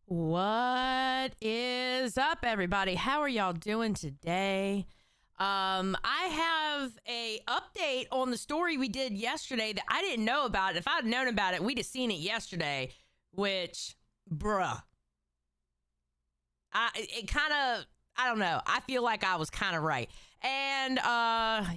What is up, everybody? How are y'all doing today? I have a update on the story we did yesterday that I didn't know about. If I'd known about it, we'd have seen it yesterday, which, bruh. I don't know. I feel like I was kind of right. And,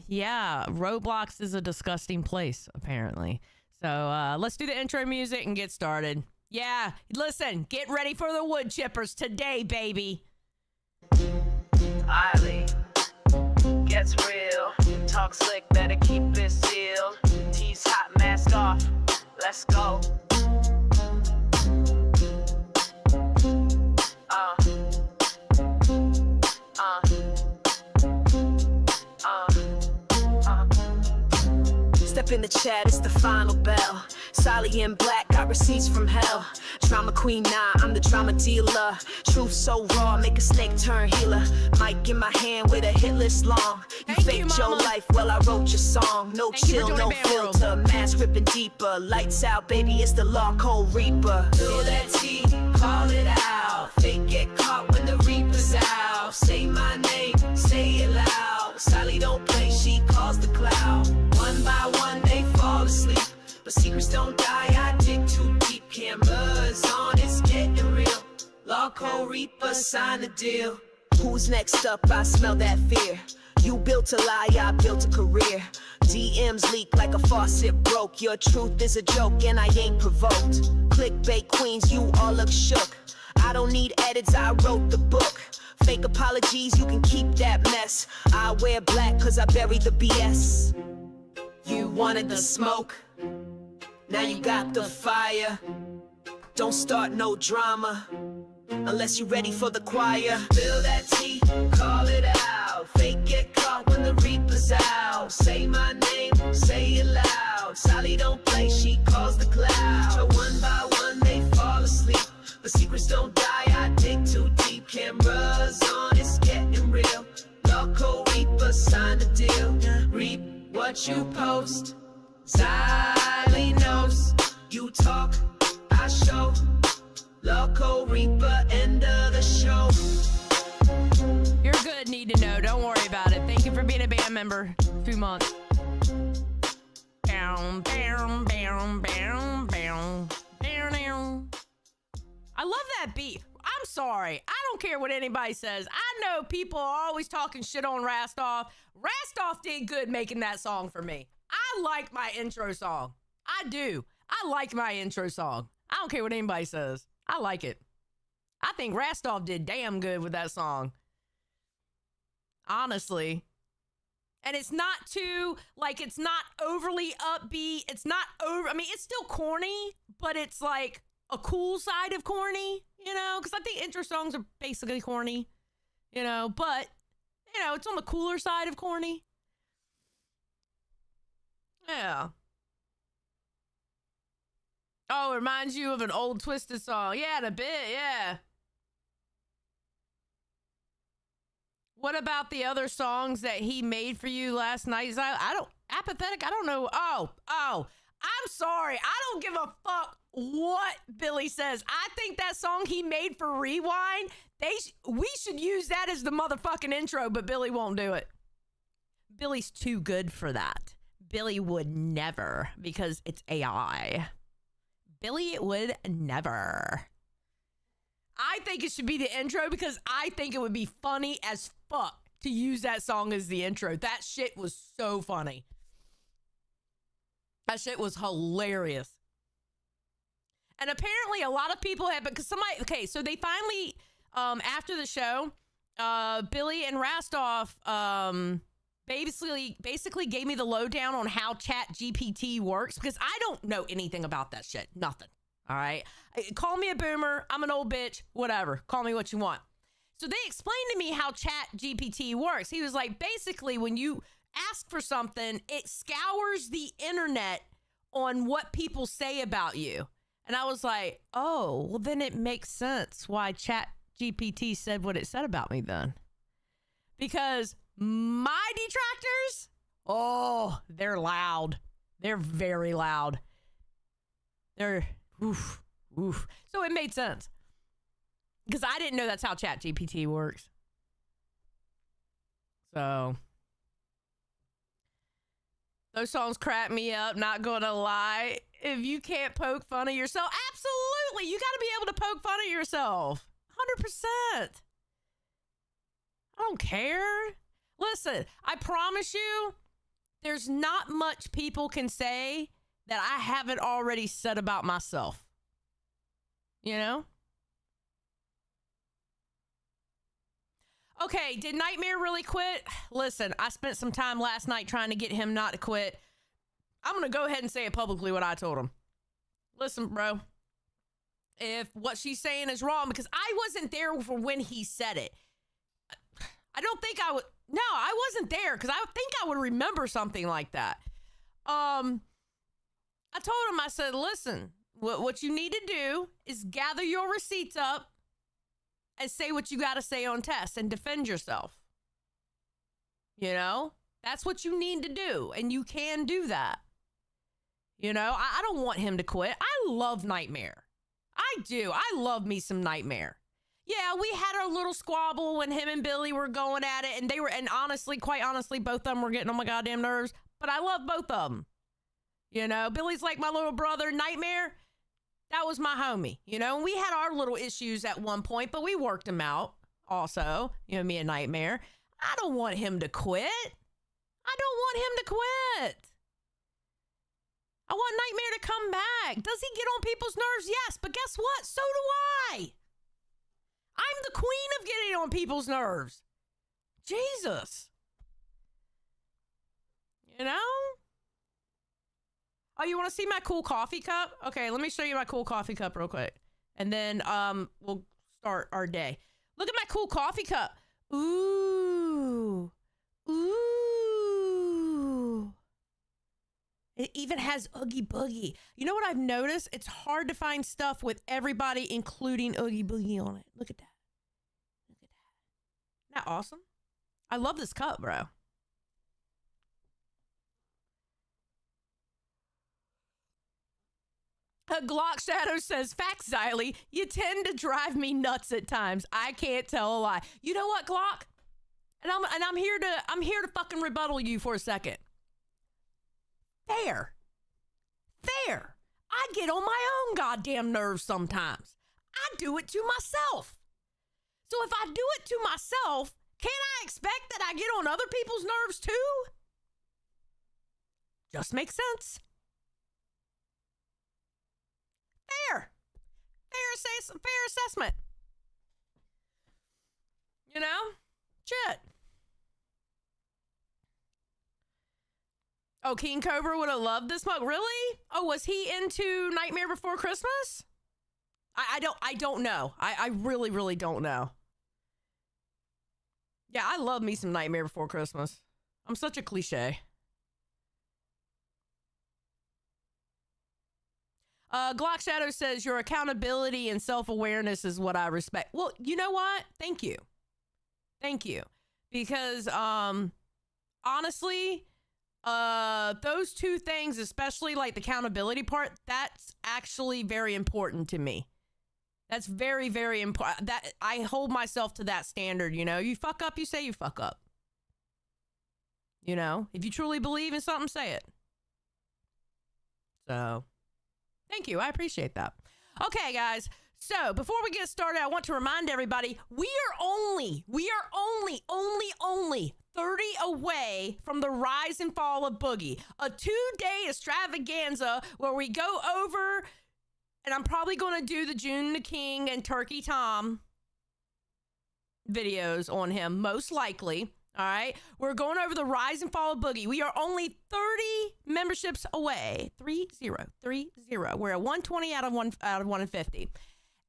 yeah, Roblox is a disgusting place, apparently. So, let's do the intro music and get started. Yeah, listen, get ready for the wood chippers today, baby. Eiley gets real, talk slick, better keep it sealed. Tease hot, mask off, let's go. Step in the chat, it's the final bell. Sally in black, got receipts from hell. Drama queen, nah, I'm the drama dealer. Truth so raw, make a snake turn healer. Mic in my hand with a hit list long. You faked your life, well I wrote your song. No chill, no filter, mask ripping deeper. Lights out, baby, it's the law code reaper. Feel that tea, call it out. Fake get caught when the reaper's out. Say my name, say it loud. Sally don't play, she calls the cloud. One by one they fall asleep, but secrets don't die, I dig too deep. Cameras on, it's getting real. Law code reaper, sign the deal. Who's next up? I smell that fear. You built a lie, I built a career. DMs leak like a faucet broke. Your truth is a joke and I ain't provoked. Clickbait queens, you all look shook. I don't need edits, I wrote the book. Fake apologies, you can keep that mess. I wear black cause I buried the BS. You wanted the smoke, now you got the fire. Don't start no drama unless you're ready for the choir. Spill that tea, call it out. Fake get caught when the reaper's out. Say my name, say it loud. Sally don't play, she calls the cloud. So one by one they fall asleep, but secrets don't die, I dig too deep. Cameras on, it's getting real. Law code reaper, sign the deal. Reap what you post. Sally knows. You talk, I show. Law code reaper, end of the show. You're good, need to know. Don't worry about it. Thank you for being a band member. 2 months. Bam, bam, bam, bam, bam, bam. I love that beat. I'm sorry. I don't care what anybody says. I know people are always talking shit on Rastoff. Rastoff did good making that song for me. I like my intro song. I do. I like my intro song. I don't care what anybody says. I like it. I think Rastoff did damn good with that song. Honestly. And it's not too, like, it's not overly upbeat. It's not over, I mean, it's still corny, but it's like a cool side of corny, you know? Because I think intro songs are basically corny, you know? But, you know, it's on the cooler side of corny. Yeah. Oh, it reminds you of an old Twisted song. Yeah, in a bit, yeah. What about the other songs that he made for you last night? I don't, Apathetic, I don't know. Oh, I'm sorry. I don't give a fuck what Billy says. I think that song he made for Rewind, we should use that as the motherfucking intro, but Billy won't do it. Billy's too good for that. Billy would never, because it's AI. Billy would never. I think it should be the intro because I think it would be funny as fuck to use that song as the intro. That shit was so funny. That shit was hilarious. And apparently a lot of people have, because somebody, okay, so they finally, after the show, Billy and Rastoff, basically gave me the lowdown on how Chat GPT works because I don't know anything about that shit. Nothing. All right. Call me a boomer. I'm an old bitch. Whatever. Call me what you want. So they explained to me how Chat GPT works. He was like, basically, when you ask for something, it scours the internet on what people say about you. And I was like, oh, well, then it makes sense why Chat GPT said what it said about me then. Because my detractors, oh, they're loud. They're very loud. They're, oof. So it made sense. Because I didn't know that's how ChatGPT works. So those songs crack me up, not gonna lie. If you can't poke fun of yourself, absolutely, you gotta be able to poke fun of yourself. 100%. I don't care. Listen, I promise you, there's not much people can say that I haven't already said about myself. You know? Okay, did Nightmare really quit? Listen, I spent some time last night trying to get him not to quit. I'm going to go ahead and say it publicly what I told him. Listen, bro, if what she's saying is wrong, because I wasn't there for when he said it. I don't think I would. No, I wasn't there because I think I would remember something like that. I told him, I said, listen, what you need to do is gather your receipts up and say what you got to say on test and defend yourself. You know, that's what you need to do. And you can do that. You know, I don't want him to quit. I love Nightmare. I do. I love me some Nightmare. Yeah, we had our little squabble when him and Billy were going at it. And honestly, quite honestly, both of them were getting on my goddamn nerves. But I love both of them. You know, Billy's like my little brother. Nightmare, that was my homie. You know, and we had our little issues at one point, but we worked them out also. You know, me and Nightmare. I don't want him to quit. I don't want him to quit. I want Nightmare to come back. Does he get on people's nerves? Yes, but guess what? So do I. I'm the queen of getting on people's nerves. Jesus. You know? Oh, you want to see my cool coffee cup? Okay, let me show you my cool coffee cup real quick. And then we'll start our day. Look at my cool coffee cup. Ooh. Ooh. It even has Oogie Boogie. You know what I've noticed? It's hard to find stuff with everybody, including Oogie Boogie, on it. Look at that. Look at that. Isn't that awesome? I love this cup, bro. Glock Shadow says, facts, Xylee, you tend to drive me nuts at times. I can't tell a lie. You know what, Glock? And I'm here to fucking rebuttal you for a second. Fair. I get on my own goddamn nerves sometimes. I do it to myself. So if I do it to myself, can't I expect that I get on other people's nerves too? Just makes sense. Fair assessment. You know? Shit. Oh, King Cobra would have loved this mug. Really? Oh, was he into Nightmare Before Christmas? I don't know. I really, really don't know. Yeah, I love me some Nightmare Before Christmas. I'm such a cliche. Glock Shadow says, your accountability and self-awareness is what I respect. Well, you know what? Thank you. Because, honestly, those two things, especially like the accountability part, that's actually very important to me. That's very, very important. That I hold myself to that standard. You know, you fuck up, you say you fuck up. You know, if you truly believe in something, say it. So, thank you. I appreciate that. Okay, guys. So before we get started, I want to remind everybody, we are only 30 away from the rise and fall of Boogie, a 2-day extravaganza where we go over, and I'm probably going to do the June the King and Turkey Tom videos on him, most likely. All right. We're going over the rise and fall of Boogie. We are only 30 memberships away. 30. We're at 120 out of 150.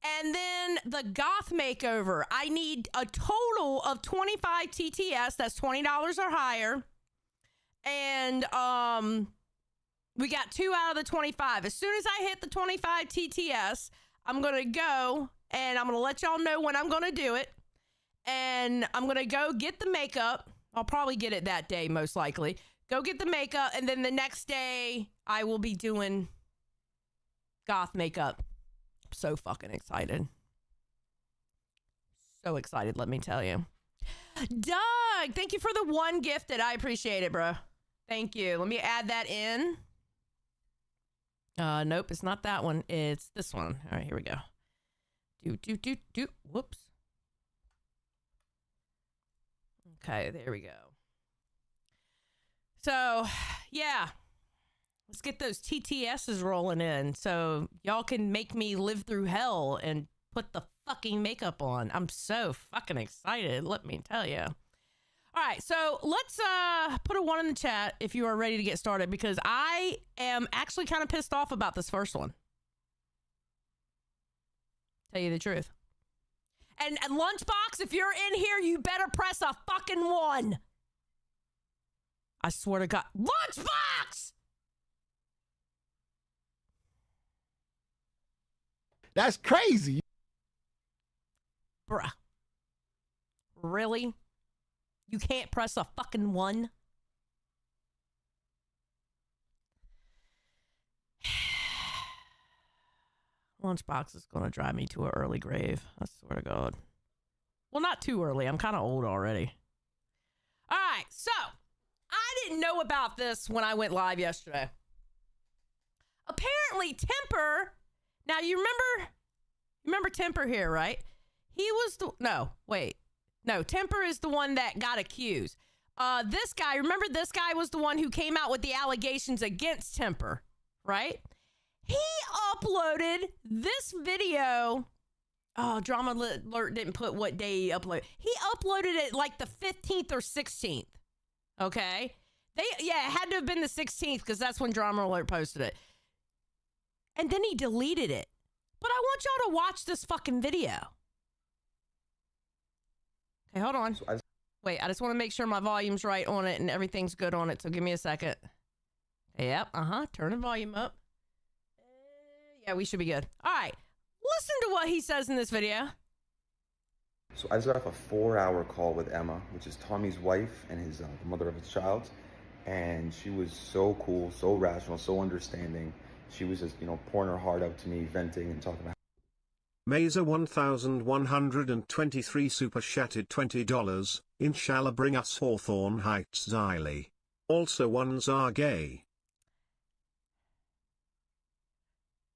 And then the goth makeover. I need a total of 25 TTS. That's $20 or higher. And we got 2 out of the 25. As soon as I hit the 25 TTS, I'm going to go and I'm going to let y'all know when I'm going to do it. And I'm going to go get the makeup. I'll probably get it that day, most likely. Go get the makeup. And then the next day, I will be doing goth makeup. I'm so fucking excited. So excited, let me tell you. Doug, thank you for the one gifted. I appreciate it, bro. Thank you. Let me add that in. Nope, it's not that one. It's this one. All right, here we go. Whoops. Okay, there we go. So, yeah. Let's get those TTSs rolling in so y'all can make me live through hell and put the fucking makeup on. I'm so fucking excited, let me tell you. All right, so let's put a 1 in the chat if you are ready to get started, because I am actually kind of pissed off about this first one. Tell you the truth. And Lunchbox, if you're in here, you better press a fucking 1. I swear to God. Lunchbox! That's crazy. Bruh. Really? You can't press a fucking 1? Lunchbox is going to drive me to an early grave. I swear to God. Well, not too early. I'm kind of old already. All right, so I didn't know about this when I went live yesterday. Apparently, Temper. Now, you remember Temper here, right? He was the... No, wait. No, Temper is the one that got accused. This guy, remember this guy was the one who came out with the allegations against Temper, right? He uploaded this video. Oh, Drama Alert didn't put what day he uploaded. He uploaded it like the 15th or 16th. Okay? It had to have been the 16th because that's when Drama Alert posted it. And then he deleted it. But I want y'all to watch this fucking video. Okay, hold on. Wait, I just want to make sure my volume's right on it and everything's good on it, so give me a second. Yep, turn the volume up. Yeah, we should be good. All right, listen to what he says in this video. So I just got off a 4-hour call with Emma, which is Tommy's wife and his the mother of his child. And she was so cool, so rational, so understanding. She was just, pouring her heart out to me, venting and talking about. Mazer 1123 super chatted $20. Inshallah bring us Hawthorne Heights Xylee. Also ones are gay.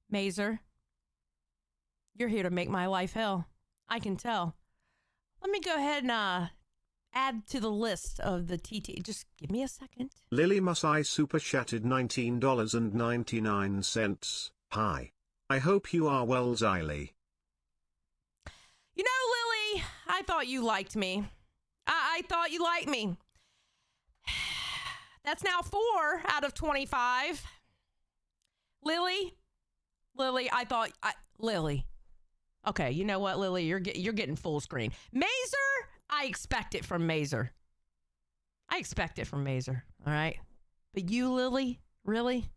Mazer, you're here to make my life hell. I can tell. Let me go ahead and add to the list of the TT. Just give me a second. Lily Masai super chatted $19.99. Hi. I hope you are well, Xylee. You know, Lily, I thought you liked me. I thought you liked me. That's now 4 out of 25. Lily, Lily. Okay, you know what, Lily? You're getting full screen. Mazer, I expect it from Mazer. All right? But you, Lily, really?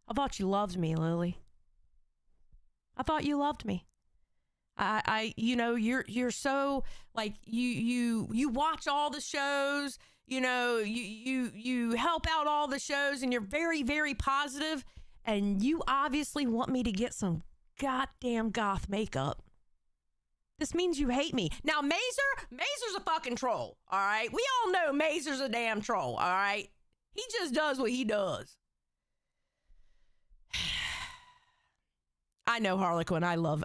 I thought you loved me, Lily. I thought you loved me. You're so like you watch all the shows, you help out all the shows, and you're very, very positive, and you obviously want me to get some goddamn goth makeup. This means you hate me. Now, Mazer's a fucking troll, all right? We all know Mazer's a damn troll, all right? He just does what he does. I know Harlequin. I love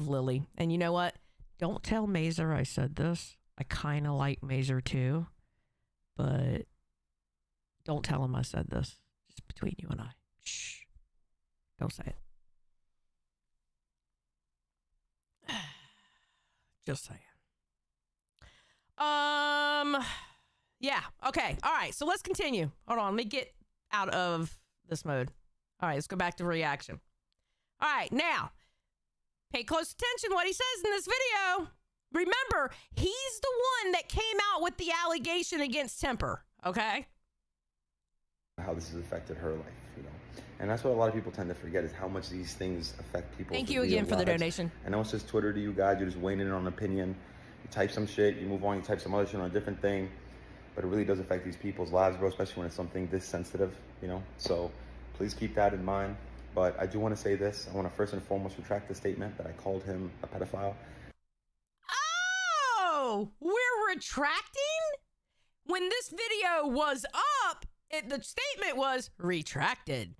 Lily. And you know what? Don't tell Mazer I said this. I kind of like Mazer too. But don't tell him I said this. Just between you and I. Shh. Don't say it. Just saying. Yeah. Okay. All right. So let's continue. Hold on. Let me get out of this mode. All right. Let's go back to reaction. All right, now, pay close attention what he says in this video. Remember, he's the one that came out with the allegation against Temper, okay? How this has affected her life, And that's what a lot of people tend to forget is how much these things affect people. Thank you again for the donation. I know it's just Twitter to you guys. You're just weighing in on an opinion. You type some shit, you move on, you type some other shit on a different thing. But it really does affect these people's lives, bro, especially when it's something this sensitive, So please keep that in mind. But I do want to say this. I want to first and foremost retract the statement that I called him a pedophile. no, we're retracting? When this video was up, the statement was retracted.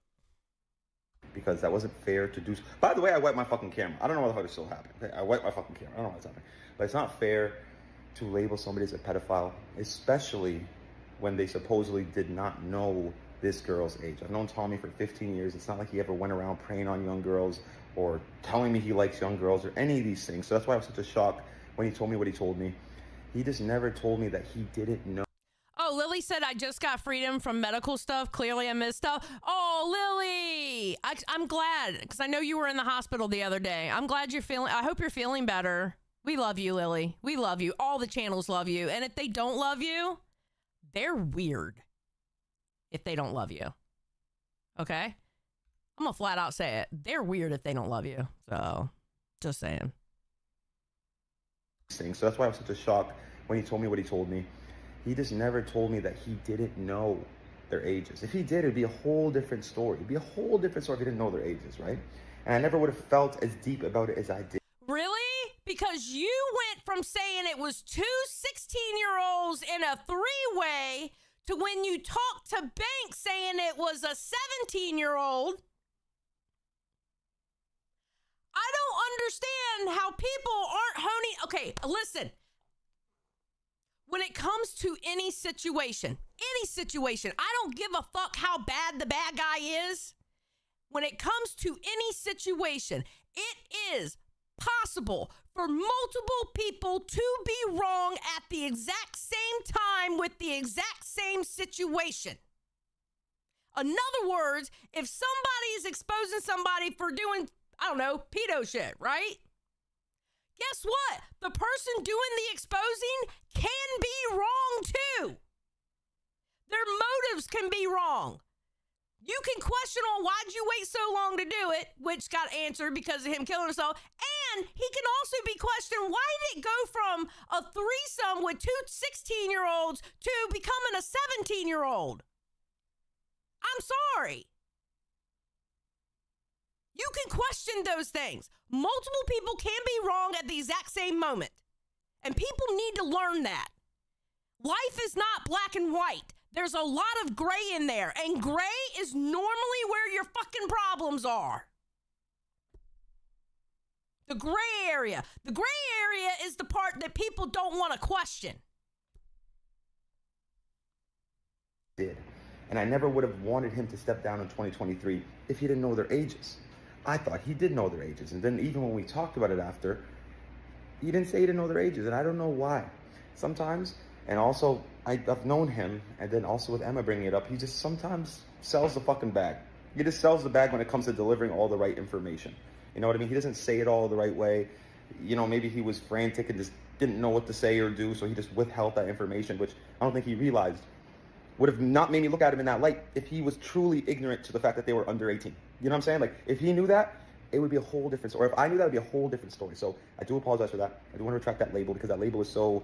Because that wasn't fair to do. By the way, I wiped my fucking camera. I don't know what the fuck is still happening. Okay? I wiped my fucking camera. I don't know what's happening. But it's not fair to label somebody as a pedophile, especially when they supposedly did not know this girl's age. I've known Tommy for 15 years. It's not like he ever went around preying on young girls or telling me he likes young girls or any of these things. So that's why I was such a shock when he told me what he told me. He just never told me that he didn't know. Oh, Lily said, I just got freedom from medical stuff. Clearly I missed stuff. Oh, Lily, I'm glad, because I know you were in the hospital the other day. I'm glad you're feeling, I hope you're feeling better. We love you, Lily. We love you. All the channels love you. And if they don't love you, they're weird if they don't love you. Okay? I'm going to flat out say it. They're weird if they don't love you. So, just saying. So that's why I was such a shock when he told me what he told me. He just never told me that he didn't know their ages. If he did, it'd be a whole different story. It'd be a whole different story if he didn't know their ages, right? And I never would have felt as deep about it as I did. Really? Because you went from saying it was two 16-year-olds in a three-way to when you talked to Banks saying it was a 17-year-old. I don't understand how people aren't honing. Okay, listen. When it comes to any situation, I don't give a fuck how bad the bad guy is. When it comes to any situation, it is possible for multiple people to be wrong at the exact same time with the exact same situation. In other words, if somebody is exposing somebody for doing, I don't know, pedo shit, right? Guess what? The person doing the exposing can be wrong too. Their motives can be wrong. You can question on why'd you wait so long to do it, which got answered because of him killing himself. And he can also be questioned, why did it go from a threesome with two 16-year-olds to becoming a 17-year-old? I'm sorry. You can question those things. Multiple people can be wrong at the exact same moment. And people need to learn that. Life is not black and white. There's a lot of gray in there. And gray is normally where your fucking problems are. The gray area. The gray area is the part that people don't want to question. And I never would have wanted him to step down in 2023 if he didn't know their ages. I thought he did know their ages. And then even when we talked about it after, he didn't say he didn't know their ages. And I don't know why. Sometimes, and also I've known him, and then also with Emma bringing it up, he just sometimes sells the fucking bag. He just sells the bag when it comes to delivering all the right information. You know what I mean? He doesn't say it all the right way. You know, maybe he was frantic and just didn't know what to say or do, so he just withheld that information, which I don't think he realized would have not made me look at him in that light if he was truly ignorant to the fact that they were under 18. You know what I'm saying? Like, if he knew that, it would be a whole different story. If I knew that, it would be a whole different story. So I do apologize for that. I do want to retract that label because that label is so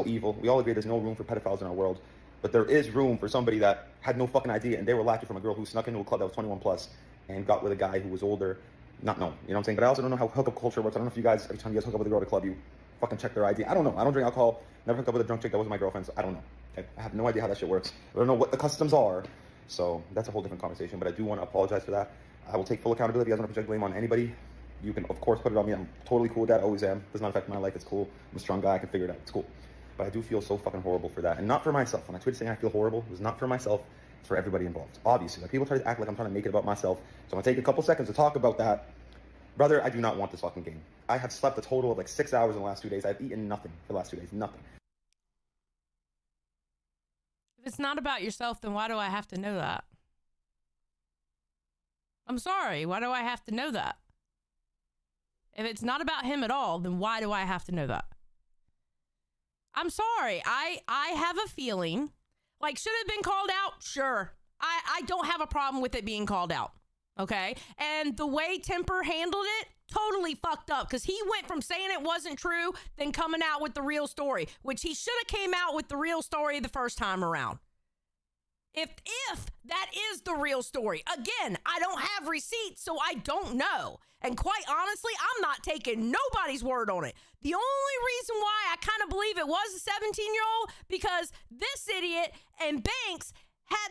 evil. We all agree there's no room for pedophiles in our world, but there is room for somebody that had no fucking idea, and they were lucky from a girl who snuck into a club that was 21 plus and got with a guy who was older. Not know, you know what I'm saying? But I also don't know how hookup culture works. I don't know if you guys, every time you guys hook up with a girl at a club, you fucking check their ID. I don't know. I don't drink alcohol. Never hooked up with a drunk chick that wasn't my girlfriend, so I don't know. I have no idea how that shit works. I don't know what the customs are. So that's a whole different conversation, but I do want to apologize for that. I will take full accountability. If you guys want to project blame on anybody, you can, of course, put it on me. I'm totally cool with that. Always am. Does not affect my life. It's cool. I'm a strong guy. I can figure it out. It's cool. But I do feel so fucking horrible for that. And not for myself. When I tweeted saying I feel horrible, it was not for myself. It's for everybody involved. Obviously. Like, people try to act like I'm trying to make it about myself. So I'm going to take a couple seconds to talk about that. Brother, I do not want this fucking game. I have slept a total of like 6 hours in the last 2 days. I've eaten nothing for the last 2 days. Nothing. If it's not about yourself, then why do I have to know that? I'm sorry. Why do I have to know that? If it's not about him at all, then why do I have to know that? I'm sorry. I have a feeling, like, should it have been called out? Sure. I don't have a problem with it being called out. Okay? And the way Temper handled it, totally fucked up, because he went from saying it wasn't true, then coming out with the real story, which he should have came out with the real story the first time around. If that is the real story. Again, I don't have receipts, so I don't know. And quite honestly, I'm not taking nobody's word on it. The only reason why I kind of believe it was a 17-year-old, because this idiot and Banks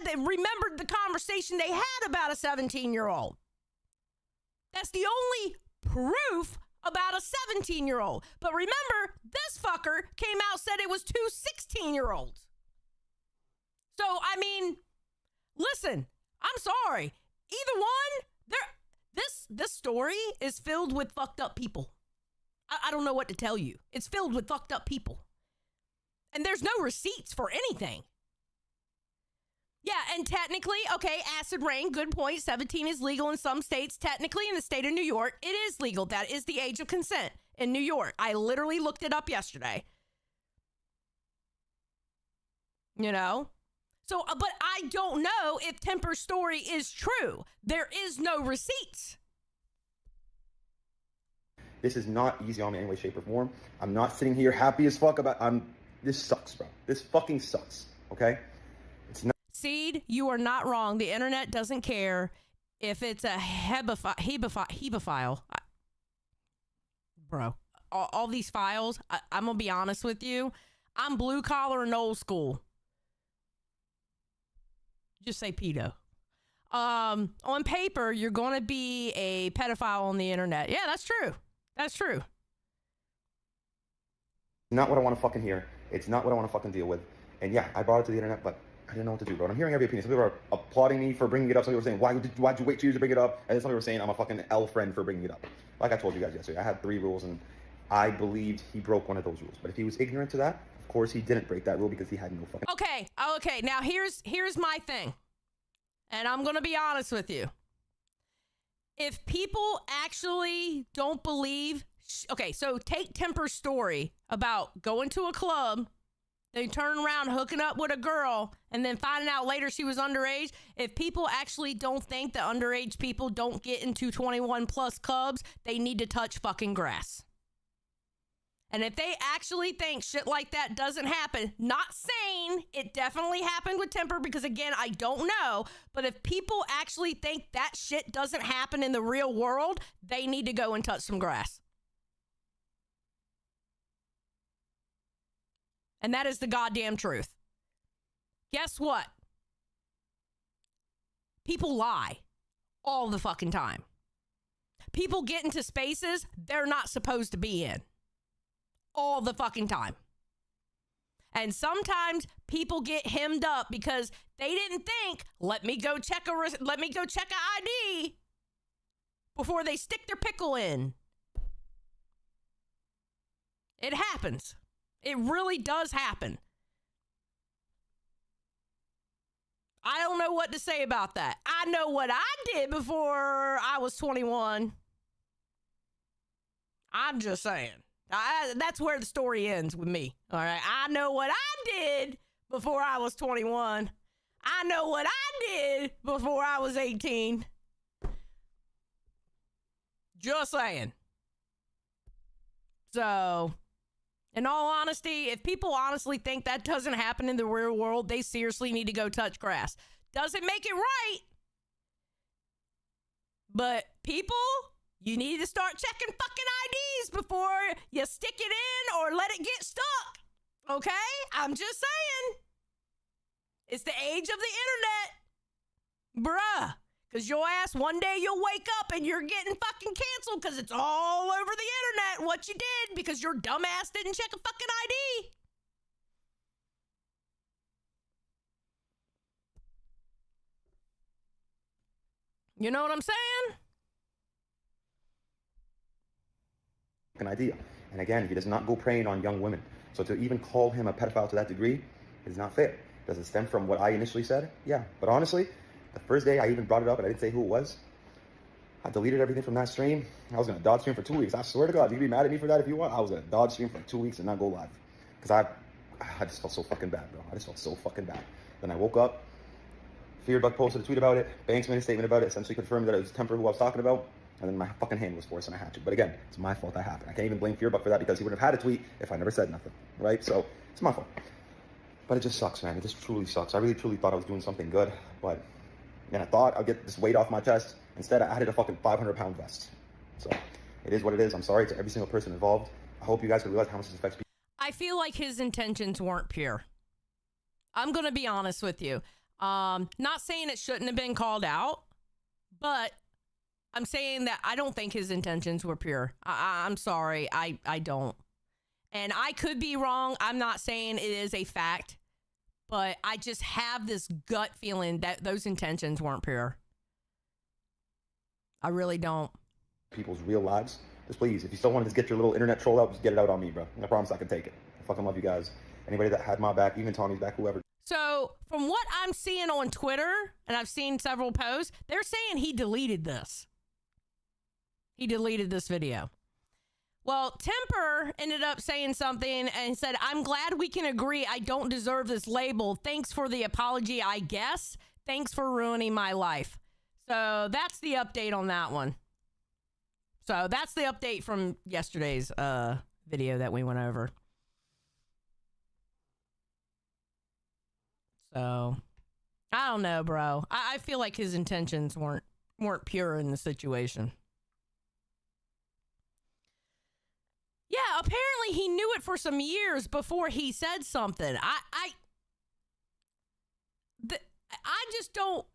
remembered the conversation they had about a 17-year-old. That's the only proof about a 17-year-old. But remember, this fucker came out, said it was two 16-year-olds. So, I mean, listen, I'm sorry. Either one, this story is filled with fucked up people. I don't know what to tell you. It's filled with fucked up people. And there's no receipts for anything. Yeah, and technically, okay, acid rain, good point. 17 is legal in some states. Technically, in the state of New York, it is legal. That is the age of consent in New York. I literally looked it up yesterday. You know? So, but I don't know if Temper's story is true. There is no receipts. This is not easy on me in any way, shape, or form. I'm not sitting here happy as fuck about. This sucks, bro. This fucking sucks. Okay. It's not. Seed, you are not wrong. The internet doesn't care if it's a hebephile. Bro, all these files. I'm gonna be honest with you. I'm blue collar and old school. Just say pedo. On paper, you're going to be a pedophile on the internet. Yeah, that's true. That's true. Not what I want to fucking hear. It's not what I want to fucking deal with. And yeah, I brought it to the internet, but I didn't know what to do, bro. I'm hearing every opinion. Some people are applauding me for bringing it up. Some people are saying, why'd you wait 2 years to bring it up? And then some people are saying I'm a fucking L friend for bringing it up. Like I told you guys yesterday, I had 3 rules, and I believed he broke one of those rules. But if he was ignorant to that, of course he didn't break that rule because he had no fucking... Okay. Now here's my thing. And I'm going to be honest with you. If people actually don't believe... Okay, so take Temper's story about going to a club, they turn around hooking up with a girl, and then finding out later she was underage. If people actually don't think that underage people don't get into 21 plus clubs, they need to touch fucking grass. And if they actually think shit like that doesn't happen, not saying it definitely happened with Temper, because again, I don't know, but if people actually think that shit doesn't happen in the real world, they need to go and touch some grass. And that is the goddamn truth. Guess what? People lie all the fucking time. People get into spaces they're not supposed to be in. All the fucking time. And sometimes people get hemmed up because they didn't think, let me go check a ID before they stick their pickle in. It happens. It really does happen. I don't know what to say about that. I know what I did before I was 21. I'm just saying. That's where the story ends with me. All right. I know what I did before I was 21. I know what I did before I was 18. Just saying. So, in all honesty, if people honestly think that doesn't happen in the real world, they seriously need to go touch grass. Doesn't make it right. But people, you need to start checking fucking IDs before you stick it in or let it get stuck. Okay? I'm just saying. It's the age of the internet. Bruh. Because your ass, one day you'll wake up and you're getting fucking canceled because it's all over the internet what you did because your dumb ass didn't check a fucking ID. You know what I'm saying? An idea. And again, he does not go preying on young women. So to even call him a pedophile to that degree is not fair. Does it stem from what I initially said? Yeah. But honestly, the first day I even brought it up and I didn't say who it was, I deleted everything from that stream. I was going to dodge stream for 2 weeks. I swear to God, you can be mad at me for that if you want. I was going to dodge stream for 2 weeks and not go live. Because I just felt so fucking bad, bro. I just felt so fucking bad. Then I woke up, Fearbuck posted a tweet about it, Banks made a statement about it, essentially confirmed that it was Temper who I was talking about, and then my fucking hand was forced and I had to. But again, it's my fault that happened. I can't even blame Fearbuck for that because he wouldn't have had a tweet if I never said nothing, right? So it's my fault. But it just sucks, man. It just truly sucks. I really truly thought I was doing something good, but I thought I'd get this weight off my chest. Instead, I added a fucking 500-pound vest. So it is what it is. I'm sorry to every single person involved. I hope you guys can realize how much this affects people. I feel like his intentions weren't pure. I'm going to be honest with you. Not saying it shouldn't have been called out, but I'm saying that I don't think his intentions were pure. I'm sorry. I don't. And I could be wrong. I'm not saying it is a fact, but I just have this gut feeling that those intentions weren't pure. I really don't. People's real lives. Just please, if you still want to just get your little internet troll out, just get it out on me, bro. I promise I can take it. I fucking love you guys. Anybody that had my back, even Tommy's back, whoever. So from what I'm seeing on Twitter, and I've seen several posts, they're saying he deleted this. He deleted this video. Well, Temper ended up saying something and said, I'm glad we can agree I don't deserve this label. Thanks for the apology, I guess. Thanks for ruining my life. So that's the update on that one. So that's the update from yesterday's video that we went over. So I don't know, bro. I feel like his intentions weren't pure in the situation. Yeah, apparently he knew it for some years before he said something. I just don't.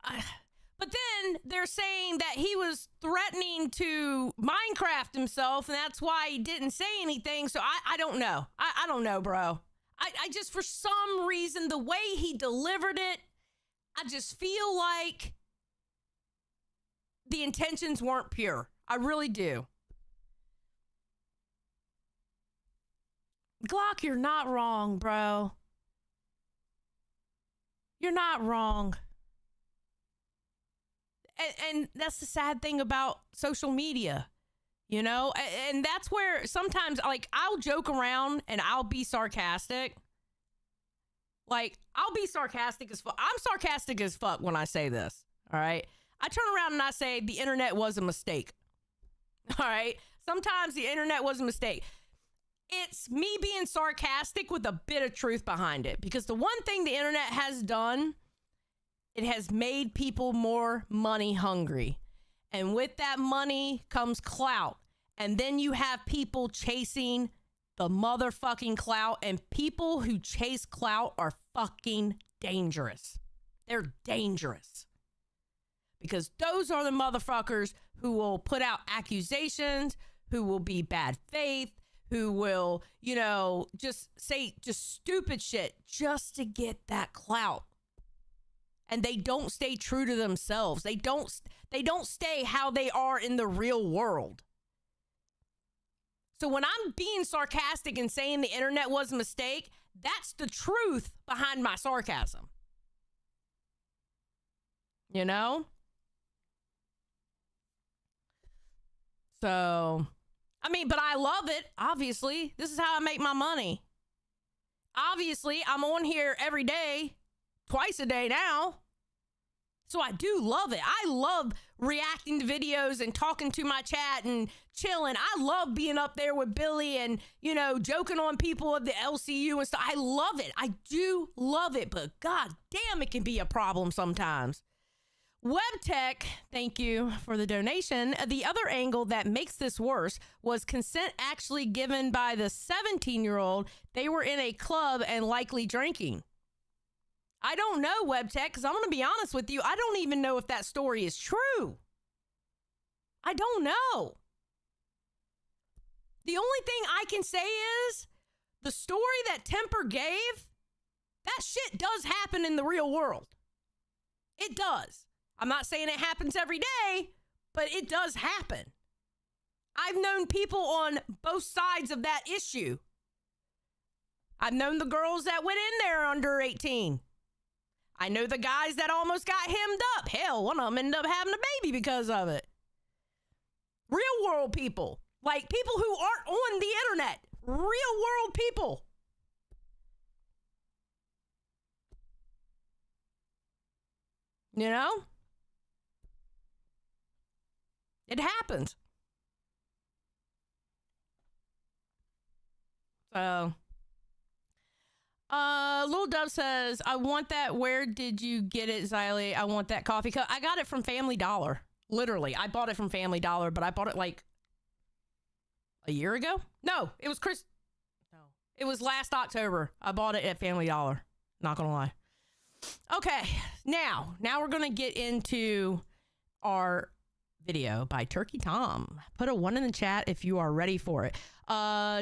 But then they're saying that he was threatening to Minecraft himself, and that's why he didn't say anything. So I don't know. I don't know, bro. I just, for some reason, the way he delivered it, I just feel like the intentions weren't pure. I really do. Glock, you're not wrong, bro. You're not wrong. And that's the sad thing about social media, you know? And that's where sometimes, like, I'll joke around and I'll be sarcastic. Like, I'll be sarcastic as fuck. I'm sarcastic as fuck when I say this, all right? I turn around and I say the internet was a mistake, all right? Sometimes the internet was a mistake. It's me being sarcastic with a bit of truth behind it, because the one thing the internet has done, it has made people more money hungry. And with that money comes clout. And then you have people chasing the motherfucking clout, and people who chase clout are fucking dangerous. They're dangerous. Because those are the motherfuckers who will put out accusations, who will be bad faith, who will, you know, just say just stupid shit just to get that clout. And they don't stay true to themselves. They don't stay how they are in the real world. So when I'm being sarcastic and saying the internet was a mistake, that's the truth behind my sarcasm. You know? So, I mean, but I love it, obviously. This is how I make my money. Obviously, I'm on here every day, twice a day now. So I do love it. I love reacting to videos and talking to my chat and chilling. I love being up there with Billy and, you know, joking on people of the LCU and stuff. I love it. I do love it. But god damn, it can be a problem sometimes. WebTech, thank you for the donation. The other angle that makes this worse was consent actually given by the 17-year-old. They were in a club and likely drinking. I don't know, WebTech, because I'm going to be honest with you. I don't even know if that story is true. I don't know. The only thing I can say is the story that Temper gave, that shit does happen in the real world. It does. I'm not saying it happens every day, but it does happen. I've known people on both sides of that issue. I've known the girls that went in there under 18. I know the guys that almost got hemmed up. Hell, one of them ended up having a baby because of it. Real world people. Like people who aren't on the internet. Real world people. You know? It happens. So, Lil Dove says, I want that. Where did you get it, Xylee? I want that coffee cup. I got it from Family Dollar. Literally. I bought it from Family Dollar, but I bought it like a year ago. No, it was No, it was last October. I bought it at Family Dollar. Not gonna lie. Okay, now we're gonna get into our video by Turkey Tom. Put a 1 in the chat if you are ready for it.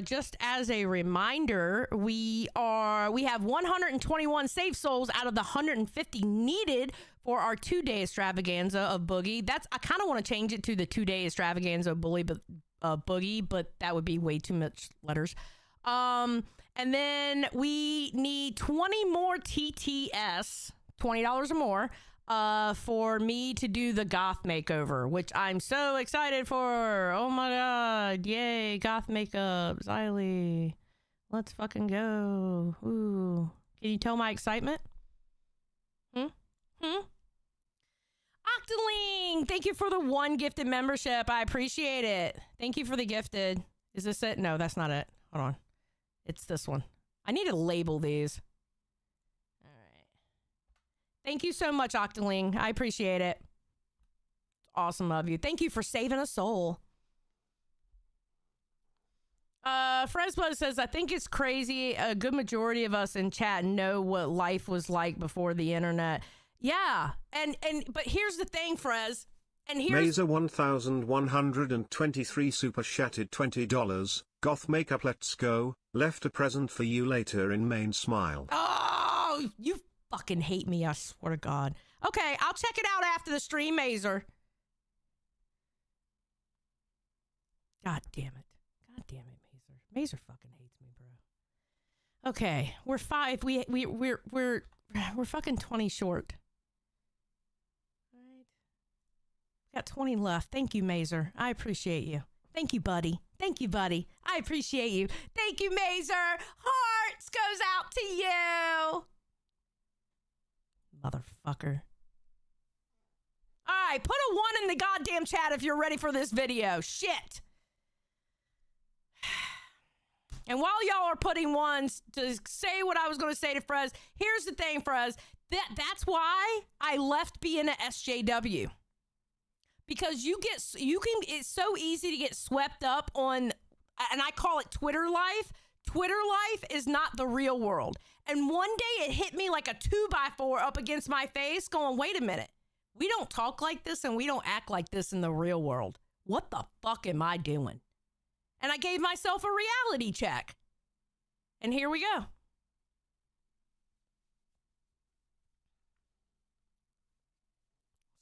Just as a reminder, we have 121 saved souls out of the 150 needed for our 2-day extravaganza of Boogie. I kind of want to change it to the 2-day extravaganza of Boogie, but that would be way too much letters. And then we need 20 more TTS, $20 or more, for me to do the goth makeover, which I'm so excited for. Oh my god, yay, goth makeup, Xylee. Let's fucking go. Ooh. Can you tell my excitement? Octoling, thank you for the 1 gifted membership. I appreciate it. Thank you for the gifted. Is this it? No, that's not it. Hold on. It's this one. I need to label these. All right. Thank you so much, Octoling. I appreciate it. Awesome of you. Thank you for saving a soul. Fresblood says, I think it's crazy. A good majority of us in chat know what life was like before the internet. Yeah. But here's the thing, Frez. And here's Mazer 1123 super chatted $20. Goth makeup, let's go. Left a present for you later in main smile. Oh, you fucking hate me, I swear to God. Okay, I'll check it out after the stream, Mazer. God damn it. God damn it, Mazer. Mazer fucking hates me, bro. Okay, we're 5. We're fucking 20 short. All right. Got 20 left. Thank you, Mazer. I appreciate you. Thank you, buddy. Thank you, buddy. I appreciate you. Thank you, Mazer. Hearts goes out to you. Motherfucker. All right, put a 1 in the goddamn chat if you're ready for this video. Shit. And while y'all are putting 1s to say what I was going to say to Frez, here's the thing, Frez. That's why I left being an SJW. Because it's so easy to get swept up on, and I call it Twitter life. Twitter life is not the real world. And one day it hit me like a 2x4 up against my face going, wait a minute. We don't talk like this and we don't act like this in the real world. What the fuck am I doing? And I gave myself a reality check. And here we go.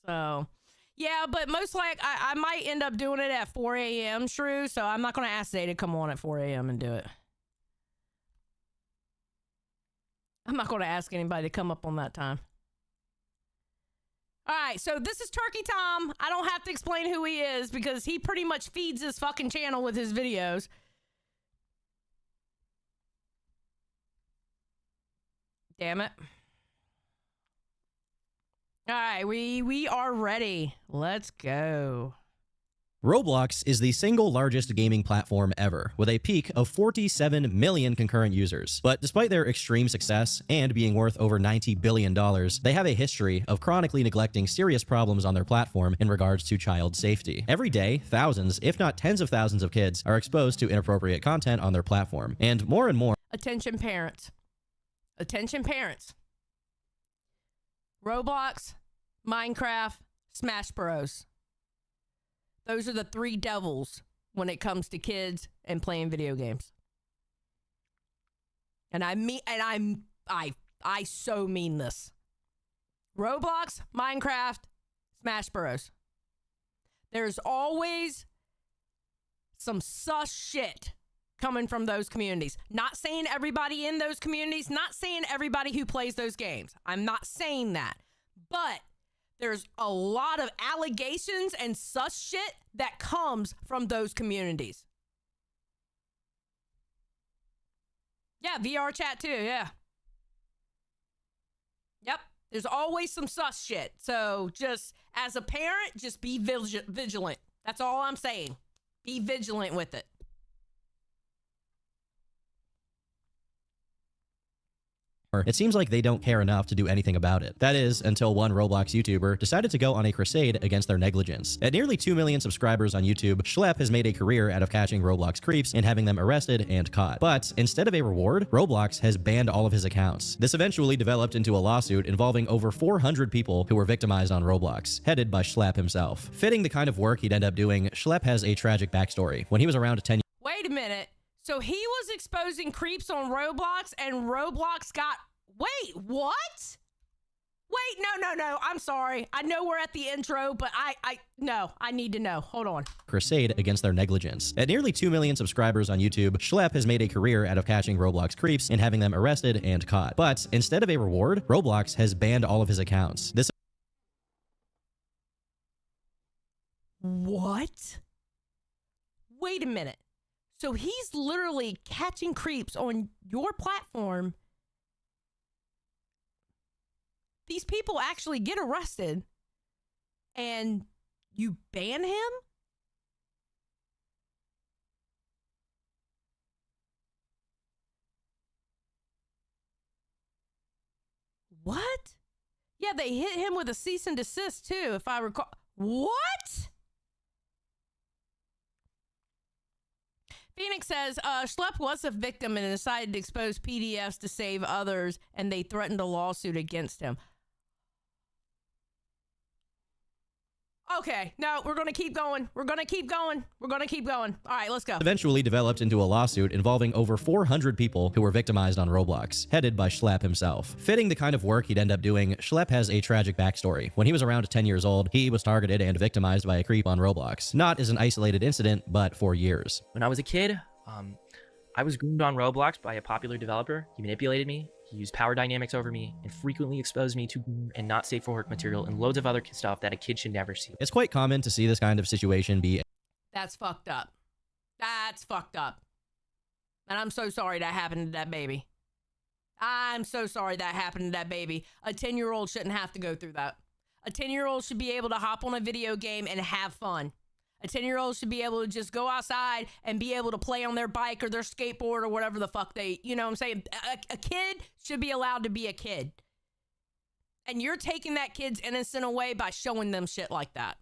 So, yeah, but most likely I might end up doing it at 4 a.m., Shrew, so I'm not going to ask Zay to come on at 4 a.m. and do it. I'm not going to ask anybody to come up on that time. All right, so this is Turkey Tom. I don't have to explain who he is because he pretty much feeds his fucking channel with his videos. Damn it. All right, we are ready. Let's go. Roblox is the single largest gaming platform ever, with a peak of 47 million concurrent users. But despite their extreme success and being worth over $90 billion, they have a history of chronically neglecting serious problems on their platform in regards to child safety. Every day, thousands, if not tens of thousands of kids are exposed to inappropriate content on their platform. And more Attention parents. Attention parents. Roblox, Minecraft, Smash Bros. Those are the 3 devils when it comes to kids and playing video games. And I so mean this. Roblox, Minecraft, Smash Bros. There's always some sus shit coming from those communities. Not saying everybody in those communities, not saying everybody who plays those games. I'm not saying that. But there's a lot of allegations and sus shit that comes from those communities. Yeah, VR chat too, yeah. Yep, there's always some sus shit. So just as a parent, just be vigilant. That's all I'm saying. Be vigilant with it. It seems like they don't care enough to do anything about it. That is, until one Roblox YouTuber decided to go on a crusade against their negligence. At nearly 2 million subscribers on YouTube, Schlepp has made a career out of catching Roblox creeps and having them arrested and caught. But instead of a reward, Roblox has banned all of his accounts. This eventually developed into a lawsuit involving over 400 people who were victimized on Roblox, headed by Schlepp himself. Fitting the kind of work he'd end up doing, Schlepp has a tragic backstory. When he was around 10 Wait a minute. So he was exposing creeps on Roblox and Roblox got... Wait, what? Wait, no. I'm sorry. I know we're at the intro, but I need to know. Hold on. crusade against their negligence. At nearly 2 million subscribers on YouTube, Schlepp has made a career out of catching Roblox creeps and having them arrested and caught. But instead of a reward, Roblox has banned all of his accounts. This What? Wait a minute. So he's literally catching creeps on your platform. These people actually get arrested and you ban him? What? Yeah, they hit him with a cease and desist too, if I recall. What? Phoenix says, Schlepp was a victim and decided to expose PDFs to save others, and they threatened a lawsuit against him. Okay, no, we're going to keep going. We're going to keep going. We're going to keep going. All right, let's go. eventually developed into a lawsuit involving over 400 people who were victimized on Roblox, headed by Schlepp himself. Fitting the kind of work he'd end up doing, Schlepp has a tragic backstory. When he was around 10 years old, he was targeted and victimized by a creep on Roblox. Not as an isolated incident, but for years. When I was a kid, I was groomed on Roblox by a popular developer. He manipulated me, he used power dynamics over me, and frequently exposed me to groomed and not safe for work material and loads of other stuff that a kid should never see. It's quite common to see this kind of situation be That's fucked up. That's fucked up. And I'm so sorry that happened to that baby. I'm so sorry that happened to that baby. A 10-year-old shouldn't have to go through that. A 10-year-old should be able to hop on a video game and have fun. A 10-year-old should be able to just go outside and be able to play on their bike or their skateboard or whatever the fuck they, you know what I'm saying? A kid should be allowed to be a kid. And you're taking that kid's innocence away by showing them shit like that.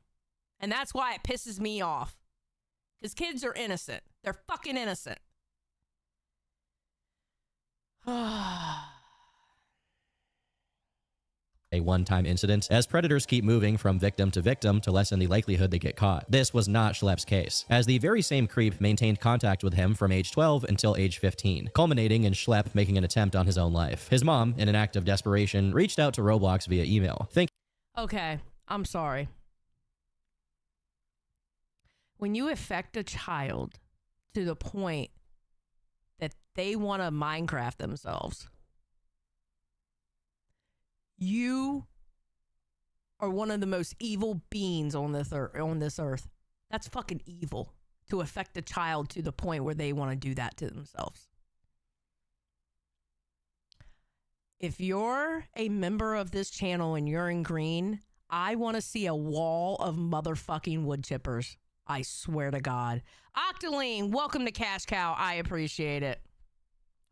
And that's why it pisses me off. Because kids are innocent. They're fucking innocent. a one-time incident, as predators keep moving from victim to lessen the likelihood they get caught. This was not Schlepp's case, as the very same creep maintained contact with him from age 12 until age 15, culminating in Schlepp making an attempt on his own life. His mom, in an act of desperation, reached out to Roblox via email. Okay, I'm sorry. When you affect a child to the point that they want to Minecraft themselves, you are one of the most evil beings on this earth. That's fucking evil, to affect a child to the point where they want to do that to themselves. If you're a member of this channel and you're in green, I want to see a wall of motherfucking wood chippers. I swear to God. Octoline, welcome to Cash Cow. I appreciate it.